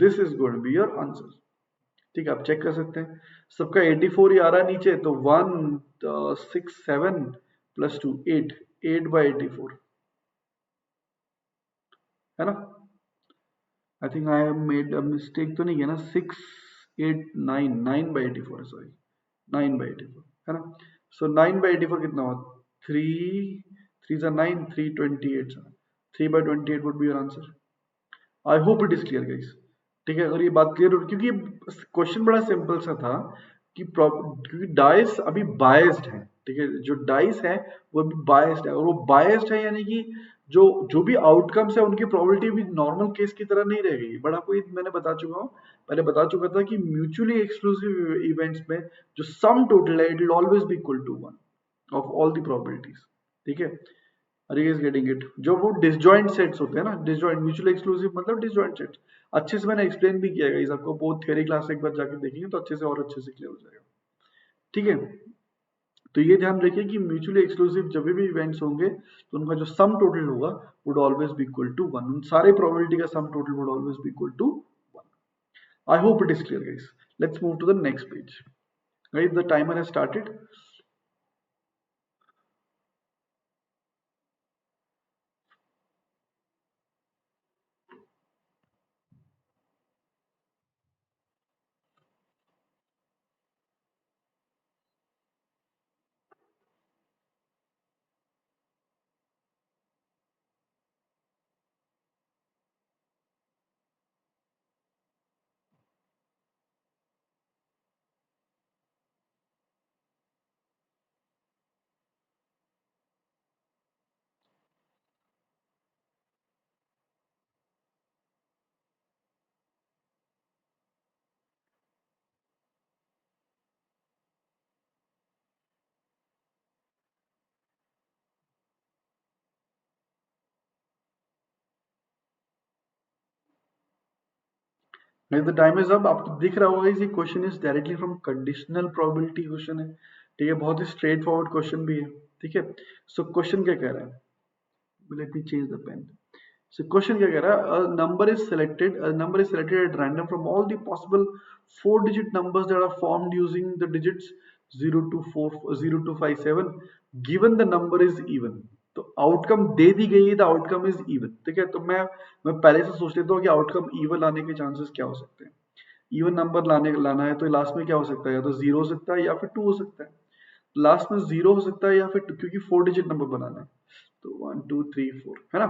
This is going to be your answer. ठीक है, आप चेक कर सकते हैं, सबका 84 ही आ रहा है नीचे, तो 1 6 7 प्लस 2 8, 8/84, है ना? I think I have made a mistake तो नहीं है ना? 6 8 9, 9/84 है, सॉरी, 9/84, है ना? सो 9/84 कितना हुआ? 3 3 3 28, 3/28 would be your answer. I hope it is clear guys. ठीक है, अगर ये बात क्लियर हो, क्योंकि क्वेश्चन बड़ा सिंपल सा था कि क्योंकि डाइस अभी बायस्ड है। ठीक है, जो डाइस है वो अभी बायस्ड है, और वो बायस्ड है यानी कि जो जो भी आउटकम्स है उनकी प्रोबेबिलिटी भी नॉर्मल केस की तरह नहीं रह गई। बट आपको ये मैंने बता चुका हूँ, पहले बता चुका था कि म्यूचुअली एक्सक्लूसिव इवेंट्स में जो सम टोटल है, it will always be equal to 1 of all the probabilities. ठीक है, आर यू गेटिंग इट? जो वो डिसजॉइंट सेट्स होते हैं ना, डिसजॉइंट म्यूचुअली एक्सक्लूसिव मतलब डिसजॉइंट सेट्स, अच्छे से मैंने एक्सप्लेन भी किया है गाइस, आपको बहुत थ्योरी क्लास एक बार जाके देखेंगे तो अच्छे से और अच्छे से क्लियर हो जाएगा। ठीक है, तो ये ध्यान रखिए कि म्यूचुअली एक्सक्लूसिव जब भी इवेंट्स होंगे तो उनका जो सम टोटल होगा would always be equal to 1, उन सारे प्रोबेबिलिटी का sum total would always be equal to 1। I hope it is clear guys. Let's move to the next page guys, the timer has started. The time is up. आपको दिख रहा होगा ये question is directly from conditional probability question है। ठीक है, बहुत ही स्ट्रेट फॉरवर्ड क्वेश्चन भी है। ठीक है, सो क्वेश्चन क्या कह रहा है? Let me change the pen. So question क्या कह रहा है? A number is selected at random from all the possible 4-digit numbers that are formed using the digits 0 to 4, 0 to 5 7, given the number is even। तो outcome दे दी गई है, the outcome is even. ठीक है, तो मैं पहले से सोच लेता हूँ कि आउटकम इवन लाने के चांसेस क्या हो सकते हैं। इवन नंबर लाना है तो लास्ट में क्या हो सकता है? या तो जीरो हो सकता है या फिर टू हो सकता है। लास्ट में जीरो हो सकता है या फिर टू, क्योंकि 4 डिजिट नंबर बनाना है। तो 1 2 3 4, है ना?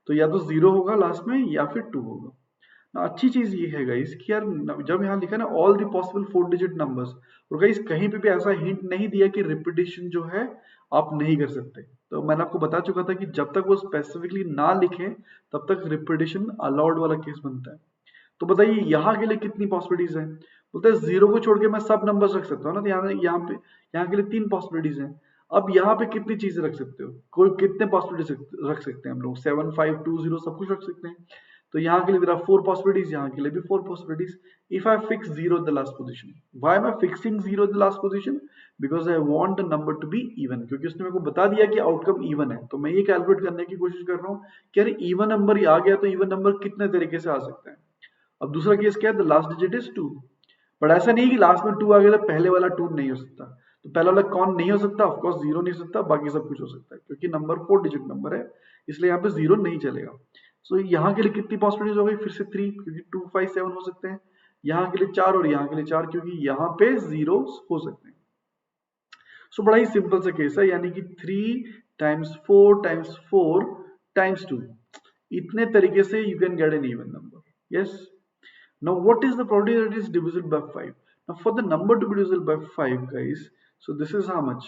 तो या तो जीरो होगा लास्ट में या फिर टू होगा ना। अच्छी चीज ये है गाइस कि यार जब यहाँ लिखा ना all the possible 4 digit numbers, और गाइस कहीं पे भी ऐसा हिंट नहीं दिया कि रिपीटिशन जो है आप नहीं कर सकते। तो मैंने आपको बता चुका था कि जब तक वो स्पेसिफिकली ना लिखे तब तक रिपीटिशन अलाउड वाला केस बनता है। तो बताइए यहाँ के लिए कितनी पॉसिबिलिटीज है? बोलते हैं जीरो को छोड़ के मैं सब नंबर्स रख सकता हूँ ना, तो यहाँ के लिए 3 पॉसिबिलिटीज हैं। अब यहाँ पे कितनी चीजें रख सकते हो? कोई कितने पॉसिबिलिटीज रख सकते हैं हम लोग? 7 5 2 0 सब कुछ रख सकते हैं। तो यहाँ के लिए there are 4 possibilities, यहाँ के लिए भी 4 possibilities। If I fix zero at the last position, why am I fixing zero at the last position? Because I want the number to be even, क्योंकि उसने मेरे को बता दिया कि आउटकम इवन है, तो मैं ये कैलकुलेट करने की कोशिश कर रहा हूँ कि अरे इवन नंबर आ गया तो इवन नंबर कितने तरीके से आ सकता है। अब दूसरा केस क्या है? The last digit is two. But ऐसा नहीं कि लास्ट में टू आ गया तो पहले वाला टू नहीं हो सकता। तो पहला वाला कौन नहीं हो सकता? ऑफकोर्स जीरो नहीं हो सकता, बाकी सब कुछ हो सकता है, क्योंकि नंबर 4 डिजिट नंबर है, इसलिए यहाँ पे जीरो नहीं चलेगा। सो यहाँ के लिए कितनी पॉसिबिलिटीज हो गई? फिर से 3, क्योंकि 2 5 7 हो सकते हैं। यहाँ के लिए 4 और यहाँ के लिए 4, क्योंकि यहाँ पे जीरो हो सकते हैं। सो बड़ा ही सिंपल सा केस है, यानी कि 3 times 4 times 4 times 2, इतने तरीके से you can get an even number. Yes. Now, what is the probability that is divisible by 5? Now, for the number to be divisible by 5, guys, so this is how much?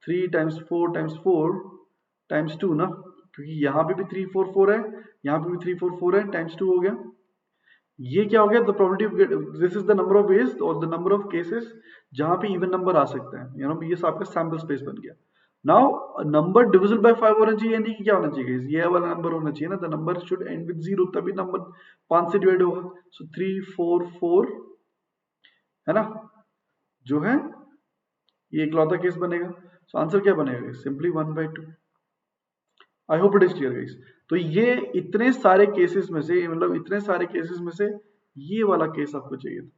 3 times 4 times 4 times 2 ना, क्योंकि यहाँ पे भी 3 4 4 है, यहाँ पे भी 3 4 4 है, टाइम्स 2 हो गया। ये क्या हो गया? The probability of this is the number of veg और द नंबर ऑफ केसेस जहां पे इवन नंबर आ सकता है, ये आपका सैम्पल स्पेस बन गया। नाउ नंबर डिविजिबल बाय 5 होना चाहिए, यानी कि क्या होना चाहिए guys? ये वाला नंबर होना चाहिए ना, the number should and with 0, तभी नंबर 5 से डिवाइड होगा। सो 344 है ना, जो है ये इकलौता केस बनेगा। सो आंसर क्या बनेगा? Simply 1/2। I hope it is clear guys. तो ये इतने सारे केसेस में से, मतलब इतने सारे केसेस में से ये वाला केस आपको चाहिए था।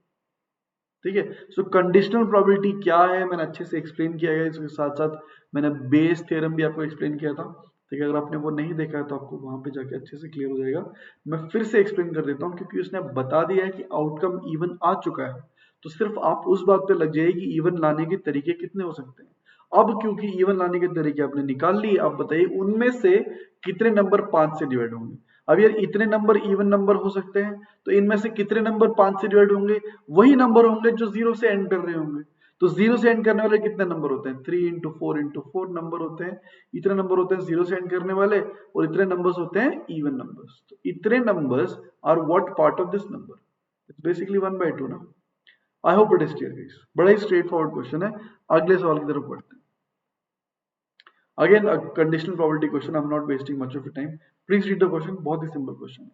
ठीक है, सो कंडीशनल प्रोबेबिलिटी क्या है मैंने अच्छे से एक्सप्लेन किया है, इसके साथ साथ मैंने बेस थ्योरम भी आपको एक्सप्लेन किया था। ठीक है, अगर आपने वो नहीं देखा है तो आपको वहां पे जाके अच्छे से क्लियर हो जाएगा। मैं फिर से एक्सप्लेन कर देता हूँ, क्योंकि उसने बता दिया है कि आउटकम इवन आ चुका है, तो सिर्फ आप उस बात पे लग जाइए कि इवन लाने के तरीके कितने हो सकते हैं। अब क्योंकि इवन लाने के तरीके आपने निकाल लिए, आप बताइए उनमें से कितने नंबर 5 से डिवाइड होंगे। अब यार इतने नंबर इवन नंबर हो सकते हैं, तो इनमें से कितने नंबर 5 से डिवाइड होंगे? वही नंबर होंगे जो 0 से एंड कर रहे होंगे। तो 0 से एंड करने वाले कितने नंबर होते हैं? 3 इंटू 4 इंटू 4 नंबर होते हैं। इतने नंबर होते हैं 0 से एंड करने वाले, और इतने नंबर्स होते हैं इवन नंबर्स। तो इतने numbers are what part of this number? It's basically 1/2 ना। I hope it is clear guys, बड़ा ही स्ट्रेट फॉरवर्ड क्वेश्चन है। अगले सवाल की तरफ बढ़ते हैं। Again a conditional probability question, I'm not wasting much of your time. Please read the question, बहुत ही सिंपल क्वेश्चन है।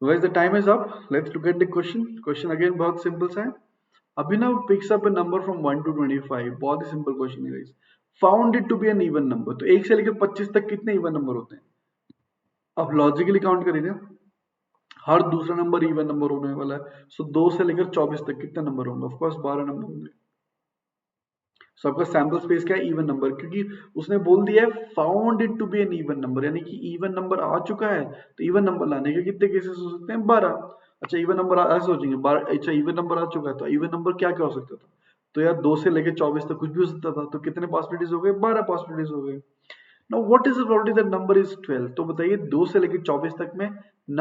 Guys, the time is up. Let's look at the question. Question again बहुत सिंपल सा है। अभिनव picks up a number from 1 to 25. बहुत ही simple question है guys. Found it to be an even number. तो 1 से लेकर 25 तक कितने इवन नंबर होते हैं? अब लॉजिकली काउंट करेंगे, हर दूसरा नंबर इवन नंबर होने वाला है। सो 2 से लेकर 24 तक कितने नंबर होंगे? ऑफ कोर्स 12 नंबर होंगे। सो आपका सैंपल स्पेस क्या है? इवन नंबर, क्योंकि उसने बोल दिया है found it to be an even number, यानी कि इवन नंबर आ चुका है। तो इवन नंबर लाने के कितने केसेस हो सकते हैं? 12। अच्छा इवन नंबर ऐसे सोचेंगे 12, अच्छा इवन नंबर आ चुका है तो इवन नंबर क्या क्या हो सकता था? तो यार 2 से लेकर 24 तक कुछ भी हो सकता था। तो कितने पॉसिबिलिटीज हो गए? 12 पॉसिबिलिटीज हो गए। Now what is the probability that number is 12? तो बताइए 2 से लेकर 24 तक में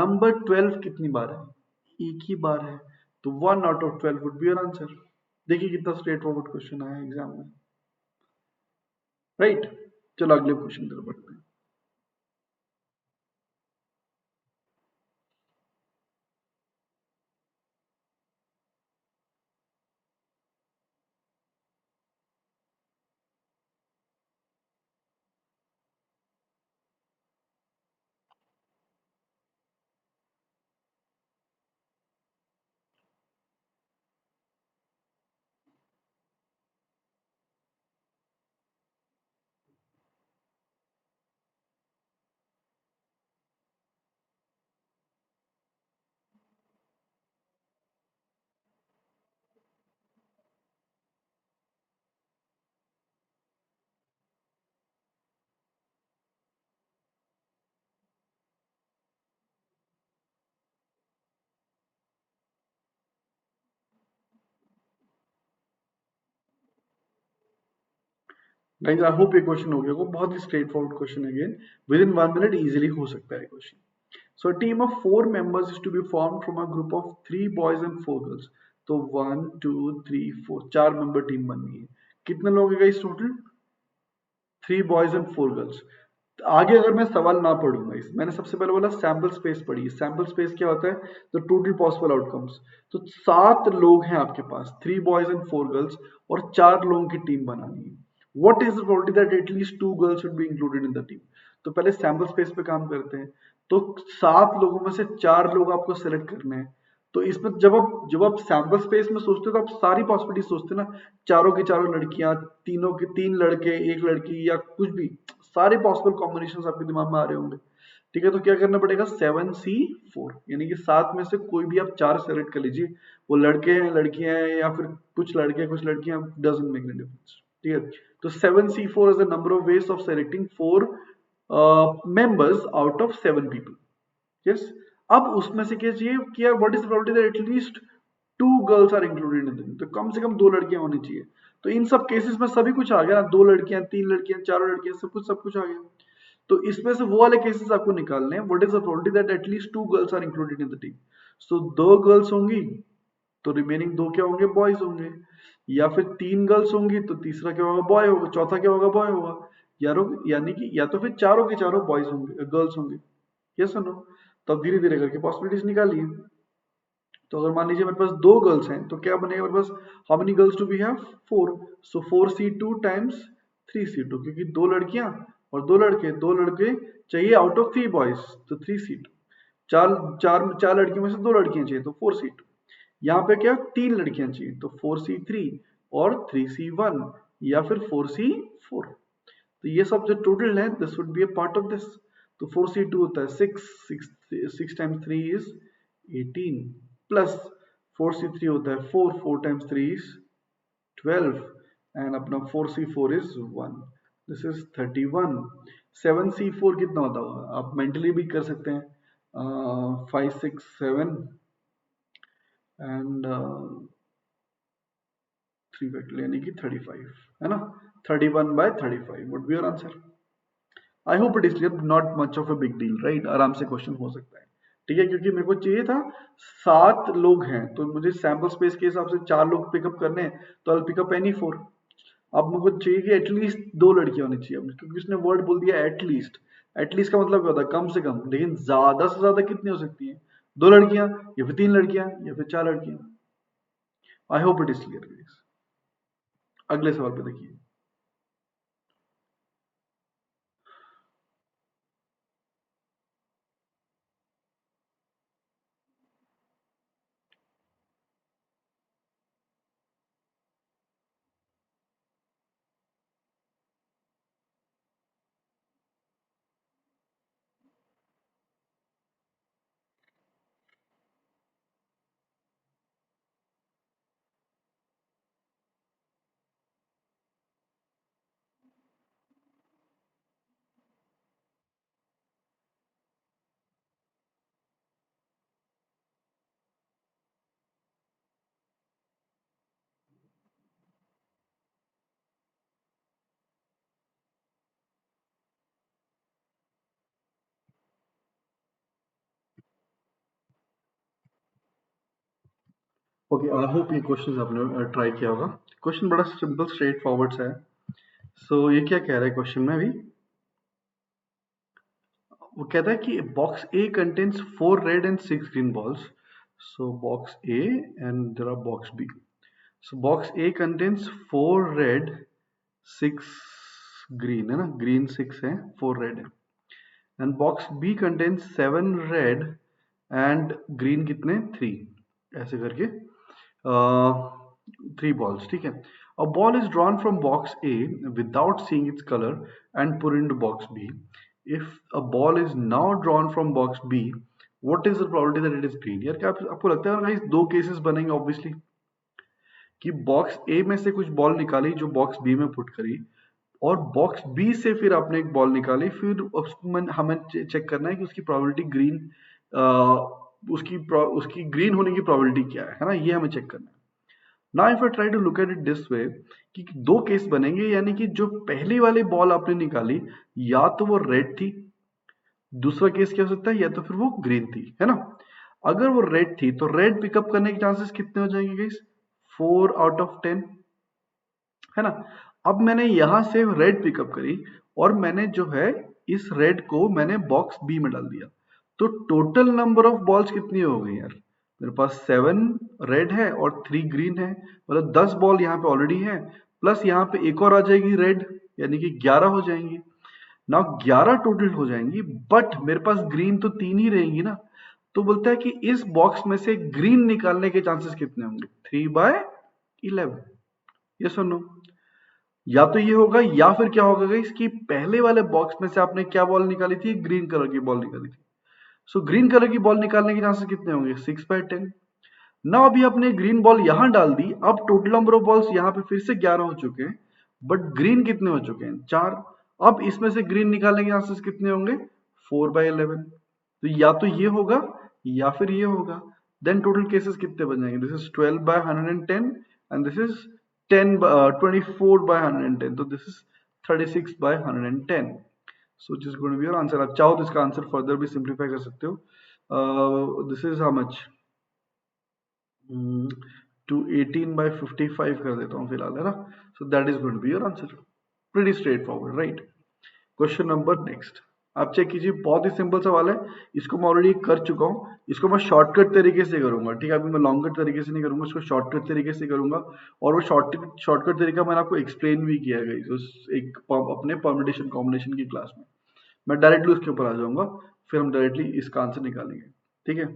नंबर 12 कितनी बार है? एक ही बार है। तो 1 out of 12 would be your answer. देखिए कितना स्ट्रेट फॉरवर्ड क्वेश्चन आया एग्जाम में, राइट। चलो अगले क्वेश्चन की तरफ बढ़ते हैं। गाइस आई होप ये क्वेश्चन हो गया वो बहुत ही स्ट्रेट फॉरवर्ड क्वेश्चन है। Again with in 1 minute easily हो सकता है question. So a team of 4 members is to be formed from a group of 3 boys and 4 girls. तो 1 2 3 4 4 मेंबर टीम बननी है। कितने लोग हैं guys total? 3 boys and 4 girls. आगे अगर मैं सवाल ना पढ़ूंगा, इस मैंने सबसे पहले बोला सैंपल स्पेस पढ़ी। सैंपल स्पेस क्या होता है? तो टोटल पॉसिबल आउटकम्स। तो 7 लोग हैं आपके पास, 3 बॉयज एंड 4 गर्ल्स, और 4 लोगों की टीम बनानी है। What is the probability that at least 2 girls should be included in the team? तो पहले सैंपल स्पेस पे काम करते हैं। तो 7 लोगों में से 4 लोग आपको सेलेक्ट करने हैं। तो इसमें जब आप सैम्पल स्पेस में सोचते हो तो आप सारी पॉसिबिलिटी सोचते हो ना, चारों की चारों लड़कियां, तीनों के तीन लड़के, एक लड़की, या कुछ भी, सारे पॉसिबल कॉम्बिनेशन आपके दिमाग में आ रहे होंगे। ठीक है, तो क्या करना पड़ेगा, 7C4, यानी कि 7 में से कोई भी आप 4 सेलेक्ट कर लीजिए। वो लड़के हैं, लड़कियां हैं, या फिर कुछ लड़के हैं, कुछ लड़कियां, डजंट मेक एनी डिफरेंस। ठीक है, तो 7C4 is the number of ways of selecting 4 members out of 7 people. Yes, अब उसमें से क्या चाहिए कि यार what is the probability that at least 2 girls are included in the, तो कम से कम 2 लड़कियां होनी चाहिए। तो इन सब केसेस में सभी कुछ आ गया ना, 2 लड़कियां, 3 लड़कियां, 4 लड़कियां, सब कुछ आ गया। तो इसमें से वो वाले केसेस आपको निकालने हैं, what is the probability that at least 2 girls are included in the team. So 2 girls होंगी तो रिमेनिंग 2 क्या होंगे, बॉयज होंगे। या फिर 3 गर्ल्स होंगी तो तीसरा क्या होगा, बॉय होगा, चौथा क्या होगा, बॉय होगा। यानी कि या तो फिर चारों के चारों बॉयज होंगे, गर्ल्स होंगे। यस और नो? तो अब धीरे धीरे करके पॉसिबिलिटीज निकालिए। तो अगर मान लीजिए मेरे पास 2 गर्ल्स हैं तो क्या बनेगा मेरे पास, how many girls do we have, 4। So 4C2 times 3C2, क्योंकि 2 लड़कियां और 2 लड़के, 2 लड़के चाहिए आउट ऑफ 3 बॉयज, तो 3C2। चार चार चार लड़कियों में से 2 लड़कियां चाहिए तो 4C2। यहाँ पे क्या, 3 लड़कियां चाहिए तो 4C3 और 3C1, या फिर 4C4। तो ये सब जो टोटल है, this would be a part of this. तो 4C2 होता है 6 टाइम्स 3 इज 18, प्लस 4C3 होता है 4 टाइम्स 3 इज 12, एंड अपना 4C4 is 1, this is 31। 7C4 कितना होता होगा, आप मेंटली भी कर सकते हैं, 5 6 7 एंड 3 फैक्टर, यानी कि 35, है ना। 31/35 would be your answer. I hope it is clear, not much of a big deal, right, आराम से क्वेश्चन हो सकता है। ठीक है, क्योंकि मेरे को चाहिए था 7 लोग हैं तो मुझे सैम्पल स्पेस के हिसाब से 4 लोग पिकअप करने हैं, तो आई पिकअप एनी 4। अब मेरे को चाहिए कि एटलीस्ट 2 लड़कियां होनी चाहिए, क्योंकि उसने वर्ड बोल दिया एटलीस्ट। एटलीस्ट का मतलब क्या होता है, कम से कम, लेकिन ज्यादा से ज्यादा कितनी हो सकती है, 2 लड़कियां, या फिर 3 लड़कियां, या फिर 4 लड़कियां। आई होप इट इज क्लियर। अगले सवाल पे देखिए। ओके, आई होप ये क्वेश्चन आपने ट्राई किया होगा। क्वेश्चन बड़ा सिंपल स्ट्रेट फॉरवर्ड है। सो ये क्या कह रहा है क्वेश्चन में अभी, वो कहता है कि box A contains 4 red and 6 green balls. So box A and there are box B. So box A contains 4 red 6 green, है ना, ग्रीन 6 है, 4 रेड है। And box B contains 7 red and green कितने, 3, ऐसे करके 3 balls, ठीक है। A ball is drawn from box A without seeing its color and put into box B. If a ball is now drawn from box B, what is the probability that it is green? यार क्या आपको लगता है guys 2 cases बनेंगे obviously, कि box ए में से कुछ बॉल निकाली जो बॉक्स बी में पुट करी, और बॉक्स बी से फिर आपने एक बॉल निकाली, फिर हमें चेक करना है कि उसकी प्रोबेबिलिटी ग्रीन, उसकी ग्रीन होने की प्रोबेबिलिटी क्या है ना, ये हमें चेक करना है। Now if I try to look at it this way, कि 2 केस बनेंगे, यानी कि जो पहली वाली बॉल आपने निकाली या तो वो रेड थी, दूसरा केस क्या हो सकता है, या तो फिर वो ग्रीन थी, है ना। अगर वो रेड थी तो रेड पिकअप करने के चांसेस कितने हो जाएंगे गाइस, 4 आउट ऑफ 10, है ना। अब मैंने यहां से रेड पिकअप करी और मैंने जो है इस रेड को मैंने बॉक्स बी में डाल दिया, तो टोटल नंबर ऑफ बॉल्स कितनी हो गई यार, मेरे पास 7 रेड है और 3 ग्रीन है, मतलब 10 बॉल यहाँ पे ऑलरेडी है, प्लस यहाँ पे एक और आ जाएगी रेड, यानी कि 11 हो जाएंगी। ना 11 टोटल हो जाएंगी, बट मेरे पास ग्रीन तो 3 ही रहेंगी ना। तो बोलता है कि इस बॉक्स में से ग्रीन निकालने के चांसेस कितने होंगे? 3/11। ये सुनो, या तो ये होगा या फिर क्या होगा गाइस कि पहले वाले बॉक्स में से आपने क्या बॉल निकाली थी? ग्रीन कलर की बॉल निकाली थी। सो ग्रीन कलर की बॉल निकालने के चांसेस कितने होंगे? 6/10। ना अभी आपने ग्रीन बॉल यहां डाल दी, अब टोटल नंबर ऑफ बॉल्स यहां पे फिर से 11 हो चुके हैं, बट ग्रीन कितने हो चुके हैं? 4। अब इसमें से ग्रीन निकालने के चांसेस कितने होंगे? 4/11। तो या तो ये होगा या फिर ये होगा। देन टोटल केसेस कितने बन जाएंगे? This is 12/110 and this is 24/110, तो this is 36/110। So this is going to be your answer. आप चाहो तो इसका आंसर फर्दर भी सिंप्लीफाई कर सकते हो। This is how much? 218/55 कर देता हूँ फिलहाल, है ना? So that is going to be your answer. Pretty straightforward, right? Question number next, आप चेक कीजिए, बहुत ही सिंपल सवाल है। इसको मैं ऑलरेडी कर चुका हूँ, इसको मैं शॉर्टकट तरीके से करूंगा, ठीक है? अभी मैं लॉन्ग तरीके से नहीं करूंगा, इसको शॉर्टकट तरीके से करूंगा। और वो शॉर्टकट तरीका मैंने आपको एक्सप्लेन भी किया है एक अपने परम्यूटेशन कॉम्बिनेशन की क्लास में। मैं डायरेक्टली उसके ऊपर आ जाऊंगा, फिर हम डायरेक्टली इसका आंसर निकालेंगे, ठीक है?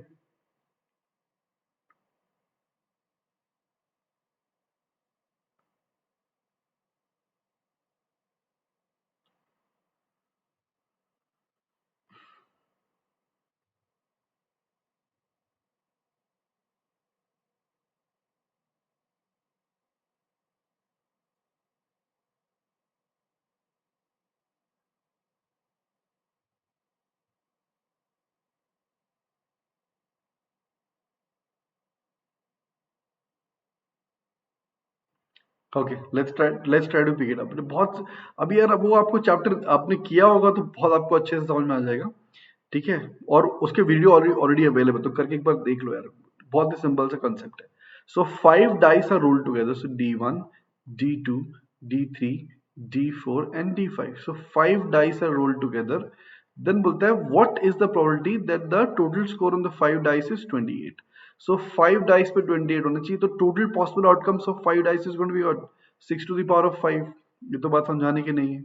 Okay, let's try to pick it up. बहुत, अभी यार वो आपको चैप्टर आपने किया होगा तो बहुत आपको अच्छे से समझ में आ जाएगा, ठीक है? और उसके वीडियो ऑलरेडी अवेलेबल, तो करके एक बार देख लो यार। बहुत ही सिंपल सा कंसेप्ट है। So 5 dice are rolled together, so D1, D2, D3, D4 and D5। So 5 dice are rolled together. Then बोलता है what is the probability that the total score on the 5 dice is 28। So 5 dice पे 28 होना चाहिए, तो total possible outcomes of 5 dice is going to be what? 6 to the power of 5। ये तो बात समझाने की नहीं है।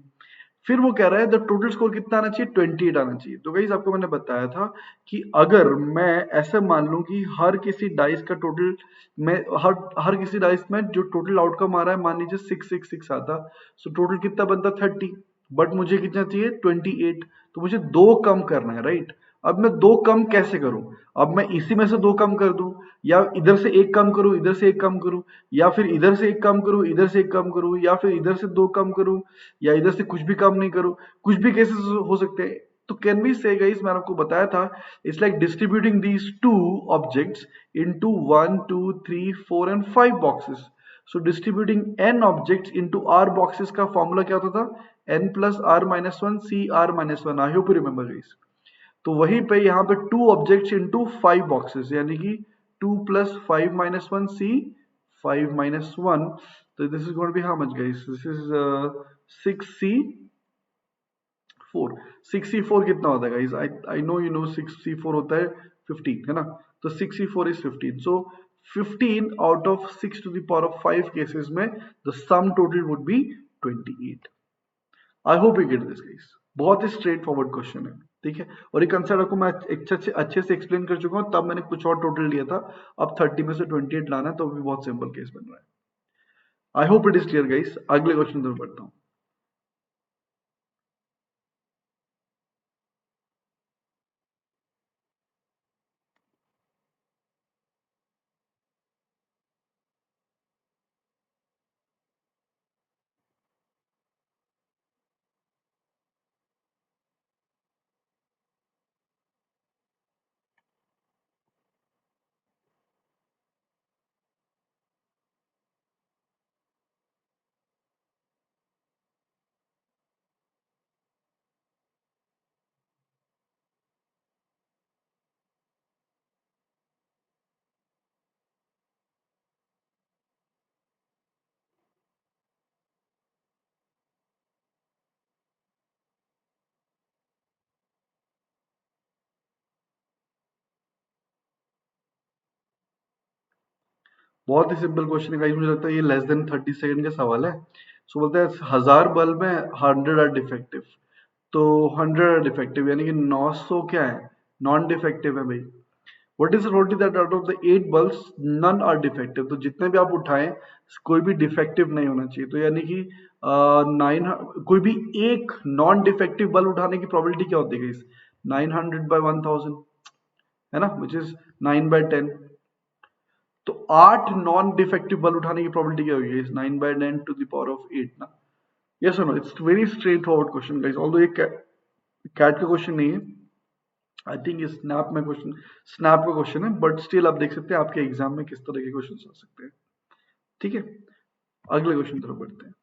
फिर वो कह रहा है द टोटल स्कोर कितना आना चाहिए? 28 आना चाहिए। तो गाइस आपको मैंने बताया था कि अगर मैं ऐसे मान लूं कि हर किसी डाइस का टोटल में हर किसी डाइस में जो टोटल आउटकम आ रहा है, मान लीजिए 666 आता, सो टोटल कितना बनता? 30। बट मुझे कितना चाहिए? 28। तो मुझे दो कम करना है, राइट? अब मैं दो कम कैसे करूं? अब मैं इसी में से दो कम कर दूं, या इधर से एक कम करूं, इधर से एक कम करूं, या फिर इधर से एक कम करूं, इधर से एक कम करूं, या फिर इधर से दो कम करूं, या इधर से कुछ भी काम नहीं करूं। कुछ भी केसेस हो सकते हैं। तो कैन बी से गाइस, मैंने आपको बताया था, it's like distributing these two objects into 1 2 3 4 and 5 boxes. So distributing n objects into r boxes का फॉर्मूला क्या होता था? n+r-1 cr-1। I hope you remember guys. तो वहीं पे यहाँ पे 2 ऑब्जेक्ट्स इनटू 5 बॉक्सेस, यानी कि 2+5-1 c 5-1। तो this is going to be how much guys? This is 6c4। 6c4 कितना होता है guys? I know you know 6c4 होता है 15, है ना? तो 6c4 is 15। So 15 out of 6 to the power of 5 cases में the sum total would be 28। I hope you get this guys. बहुत ही स्ट्रेट फॉरवर्ड क्वेश्चन है, ठीक है? और ये कंसेप्ट आपको मैं अच्छे से एक्सप्लेन कर चुका हूँ, तब मैंने कुछ और टोटल लिया था। अब 30 में से 28 लाना है, तो भी बहुत सिंपल केस बन रहा है। आई hope it is clear guys. अगले क्वेश्चन तरफ बढ़ता हूँ। बहुत ही सिंपल क्वेश्चन है गाइस, मुझे लगता है ये लेस देन 30 सेकंड का सवाल है। सो बोलते हैं 1000 बल्ब में 100 आर डिफेक्टिव। तो 100 आर डिफेक्टिव यानी कि 900 क्या है? नॉन डिफेक्टिव है भाई। What is probability that out of the 8 bulbs none are defective? तो जितने भी आप उठाएं कोई भी डिफेक्टिव नहीं होना चाहिए। तो यानी कि नाइन, कोई भी एक नॉन डिफेक्टिव बल्ब उठाने की प्रोबेबिलिटी क्या होती है गाइस? 900/1000, है ना, विच इज 9/10। तो 8 नॉन डिफेक्टिव बल्ब उठाने की प्रोबेबिलिटी क्या होगी? 9/10 टू द पावर ऑफ 8 ना। यस और no, it's very straightforward question guys, although ये कैट का क्वेश्चन नहीं है, आई थिंक ये स्नैप में क्वेश्चन, स्नैप का क्वेश्चन है, बट स्टिल आप देख सकते हैं आपके एग्जाम में किस तरह के क्वेश्चन आ सकते हैं। ठीक है, अगले क्वेश्चन तरफ बढ़ते हैं।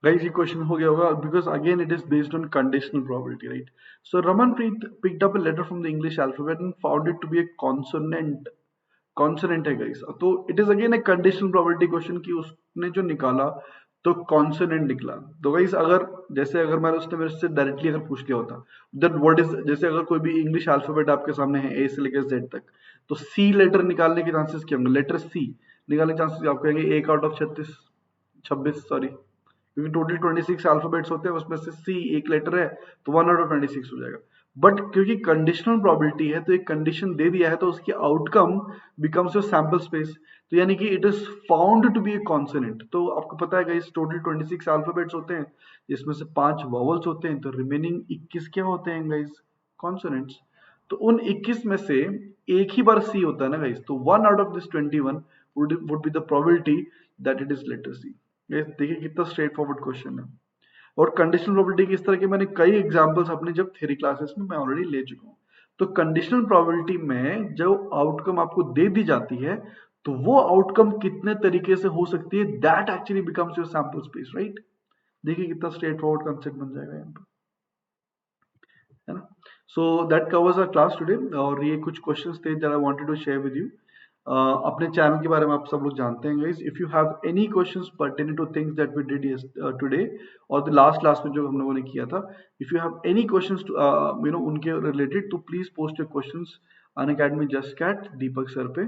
Guys, ये क्वेश्चन हो गया होगा because again it is based on conditional probability, right? So Ramanpreet picked up a letter from the English alphabet and found it to be a consonant. Consonant है गाइस, तो it is again A conditional probability question कि उसने जो निकाला तो consonant निकला। तो guys अगर जैसे अगर मैं उसने मेरे से डायरेक्टली अगर पूछ लिया होता देन व्हाट इज, जैसे अगर कोई भी इंग्लिश अल्फाबेट आपके सामने है ए से लेकर जेड तक, तो सी लेटर निकालने के चांसेस क्या होंगे? लेटर सी निकालने के चांसेस आप कहेंगे 1/36, 26 सॉरी, क्योंकि टोटल 26 अल्फाबेट्स होते हैं, उसमें से सी एक लेटर है तो 1/26 हो जाएगा। बट क्योंकि कंडीशनल प्रोबेबिलिटी है तो एक कंडीशन दे दिया है तो उसकी outcome becomes your sample space, तो यानी कि it is found to be a consonant. तो आपको पता है गाइस टोटल 26 अल्फाबेट्स होते हैं, जिसमें से 5 वॉवल्स होते हैं, तो रिमेनिंग 21 क्या होते हैं गाइस? कॉन्सोनेंट्स। तो उन 21 में से एक ही बार सी होता है ना गाइस, तो 1/21 would be the probability that it is letter C। ये देखिए कितना स्ट्रेट फॉरवर्ड क्वेश्चन है। और कंडीशनल प्रोबेबिलिटी की इस तरह के मैंने कई एग्जांपल्स अपने जब थ्योरी क्लासेस में मैं ऑलरेडी ले चुका हूँ। तो कंडीशनल प्रोबेबिलिटी में जो आउटकम आपको दे दी जाती है, तो वो आउटकम कितने तरीके से हो सकती है, that actually becomes your sample space, right? देखिए कितना स्ट्रेट फॉरवर्ड कंसेप्ट बन जाएगा यहाँ पे, है ना। So that covers our class today, और ये कुछ क्वेश्चंस थे that I wanted to share with you. अपने चैनल के बारे में आप सब लोग जानते हैं guys. If you have any questions pertaining to things that we did today और द लास्ट क्लास में जो हम लोगों ने किया था, if you have any questions you know उनके रिलेटेड, तो please post your questions Unacademy just CAT Deepak sir पे,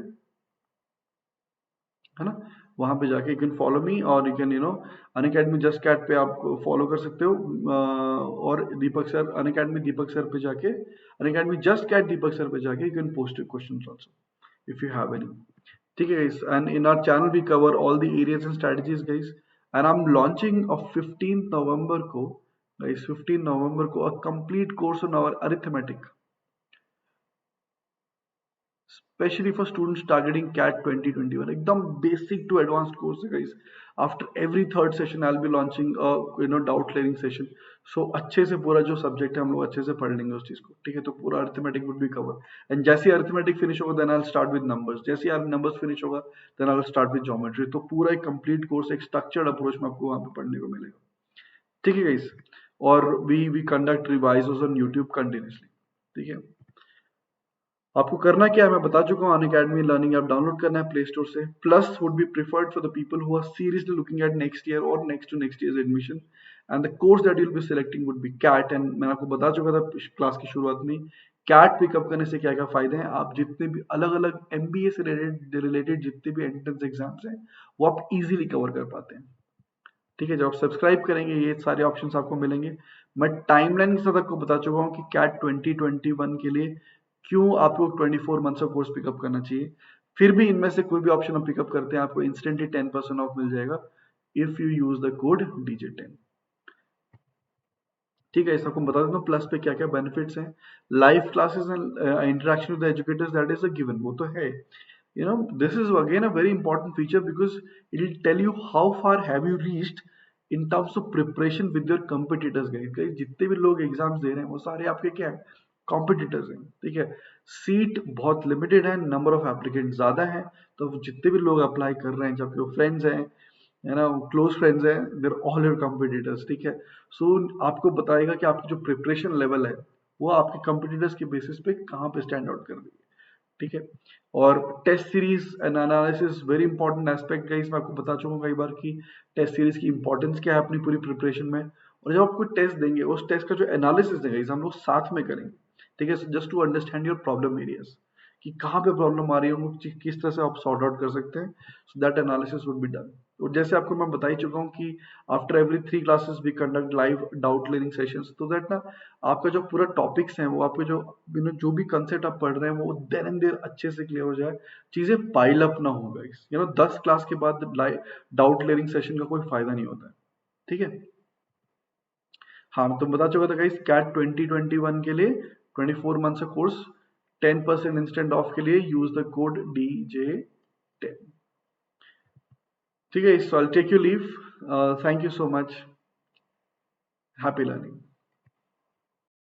है ना। वहां पे जाके यू कैन फॉलो मी और you can you know Unacademy just CAT पे आप फॉलो कर सकते हो, और Deepak sir Unacademy Deepak sir पे जाके, Unacademy just CAT Deepak sir पे जाके you can post your questions also if you have any. ठीक है guys, and in our channel we cover all the areas and strategies guys, and I'm launching of 15th November को, guys 15 November को a complete course on our arithmetic, especially for students targeting CAT 2021, एकदम basic to advanced course है guys। after every third session I'll be launching a you know doubt clearing session, so अच्छे से पूरा जो subject है हम लोग अच्छे से पढ़ लेंगे उस चीज को। ठीक है, तो पूरा arithmetic would be cover, and जैसे अरिथमेटिक फिनिश होगा then I start with numbers, जैसे नंबर्स फिनिश होगा then I start with geometry. तो पूरा एक कंप्लीट कोर्स एक स्ट्रक्चर्ड अप्रोच में आपको वहां पे पढ़ने को मिलेगा। ठीक है गाइस, और we conduct revise on YouTube continuously. ठीक है, आपको करना क्या है मैं बता चुका हूँ, अनअकैडमी लर्निंग ऐप डाउनलोड करना है प्ले स्टोर से। Plus would be preferred for the people who are seriously looking at next year और next to next year admission, and the course that you will be selecting would be CAT. And मैंने आपको बता चुका था class की शुरुआत में, cat pickup करने से क्या क्या फायदे हैं। आप जितने भी अलग अलग एमबीए से रिलेटेड जितने भी एंट्रेंस एग्जाम्स हैं वो आप इजीली कवर कर पाते हैं। ठीक है, जब आप सब्सक्राइब करेंगे ये सारे ऑप्शंस आपको मिलेंगे। मैं टाइमलाइन के साथ आपको बता चुका हूँ कि कैट 2021 के लिए क्यों आपको 24 मंथ्स का कोर्स पिकअप करना चाहिए। फिर भी इनमें से कोई भी ऑप्शन आप पिकअप करते हैं आपको इंस्टेंटली 10% ऑफ मिल जाएगा if you use the code DJ10। ठीक है, इस आपको बता देता हूँ प्लस पे क्या क्या बेनिफिट्स हैं। Live classes and interaction with educators that is a given, वो तो है। This is again a very important feature because it will tell you how far have you reached in terms of preparation with your competitors guys जितने भी लोग exams दे रहे हैं वो सारे आपके क्या है कॉम्पिटिटर्स हैं ठीक है सीट बहुत लिमिटेड है नंबर ऑफ एप्लीकेंट ज्यादा है तो जितने भी लोग अप्लाई कर रहे हैं जबकि वो फ्रेंड्स हैं है ना क्लोज फ्रेंड्स हैं देर ऑल योर कॉम्पिटिटर्स ठीक है सो आपको बताएगा कि आपकी जो प्रिपरेशन लेवल है वो आपके कॉम्पिटिटर्स के बेसिस पे कहाँ पे स्टैंड आउट कर रही है ठीक है और test series and analysis very important aspect guys मैं आपको बता चुका हूँ कई बार कि टेस्ट सीरीज की इंपॉर्टेंस क्या है अपनी पूरी प्रिपरेशन में और जब आपको टेस्ट देंगे उस टेस्ट का जो एनालिसिस है गाइस हम लोग साथ में करेंगे ठीक है just to understand your problem areas कि कहाँ पे प्रॉब्लम आ रही है उनको किस तरह से आप सॉर्ट आउट कर सकते हैं so that analysis would be done और जैसे आपको मैं बता ही चुका हूँ कि after every 3 classes we conduct live doubt clearing sessions तो दैट ना आपका जो पूरा टॉपिक्स हैं वो आपके जो जो भी कंसेप्ट आप पढ़ रहे हैं वो देन एंड देयर अच्छे से क्लियर हो जाए चीजें पाइल अप ना हो गाइस 10 क्लास के बाद डाउट क्लियरिंग सेशन का कोई फायदा नहीं होता है ठीक है हाँ मैं तुम बता चुका था गाइस कैट 2021 के लिए 24 मंथ्स का कोर्स 10% इंस्टेंट ऑफ के लिए यूज द कोड DJ10 ठीक है so I take you leave thank you so much happy learning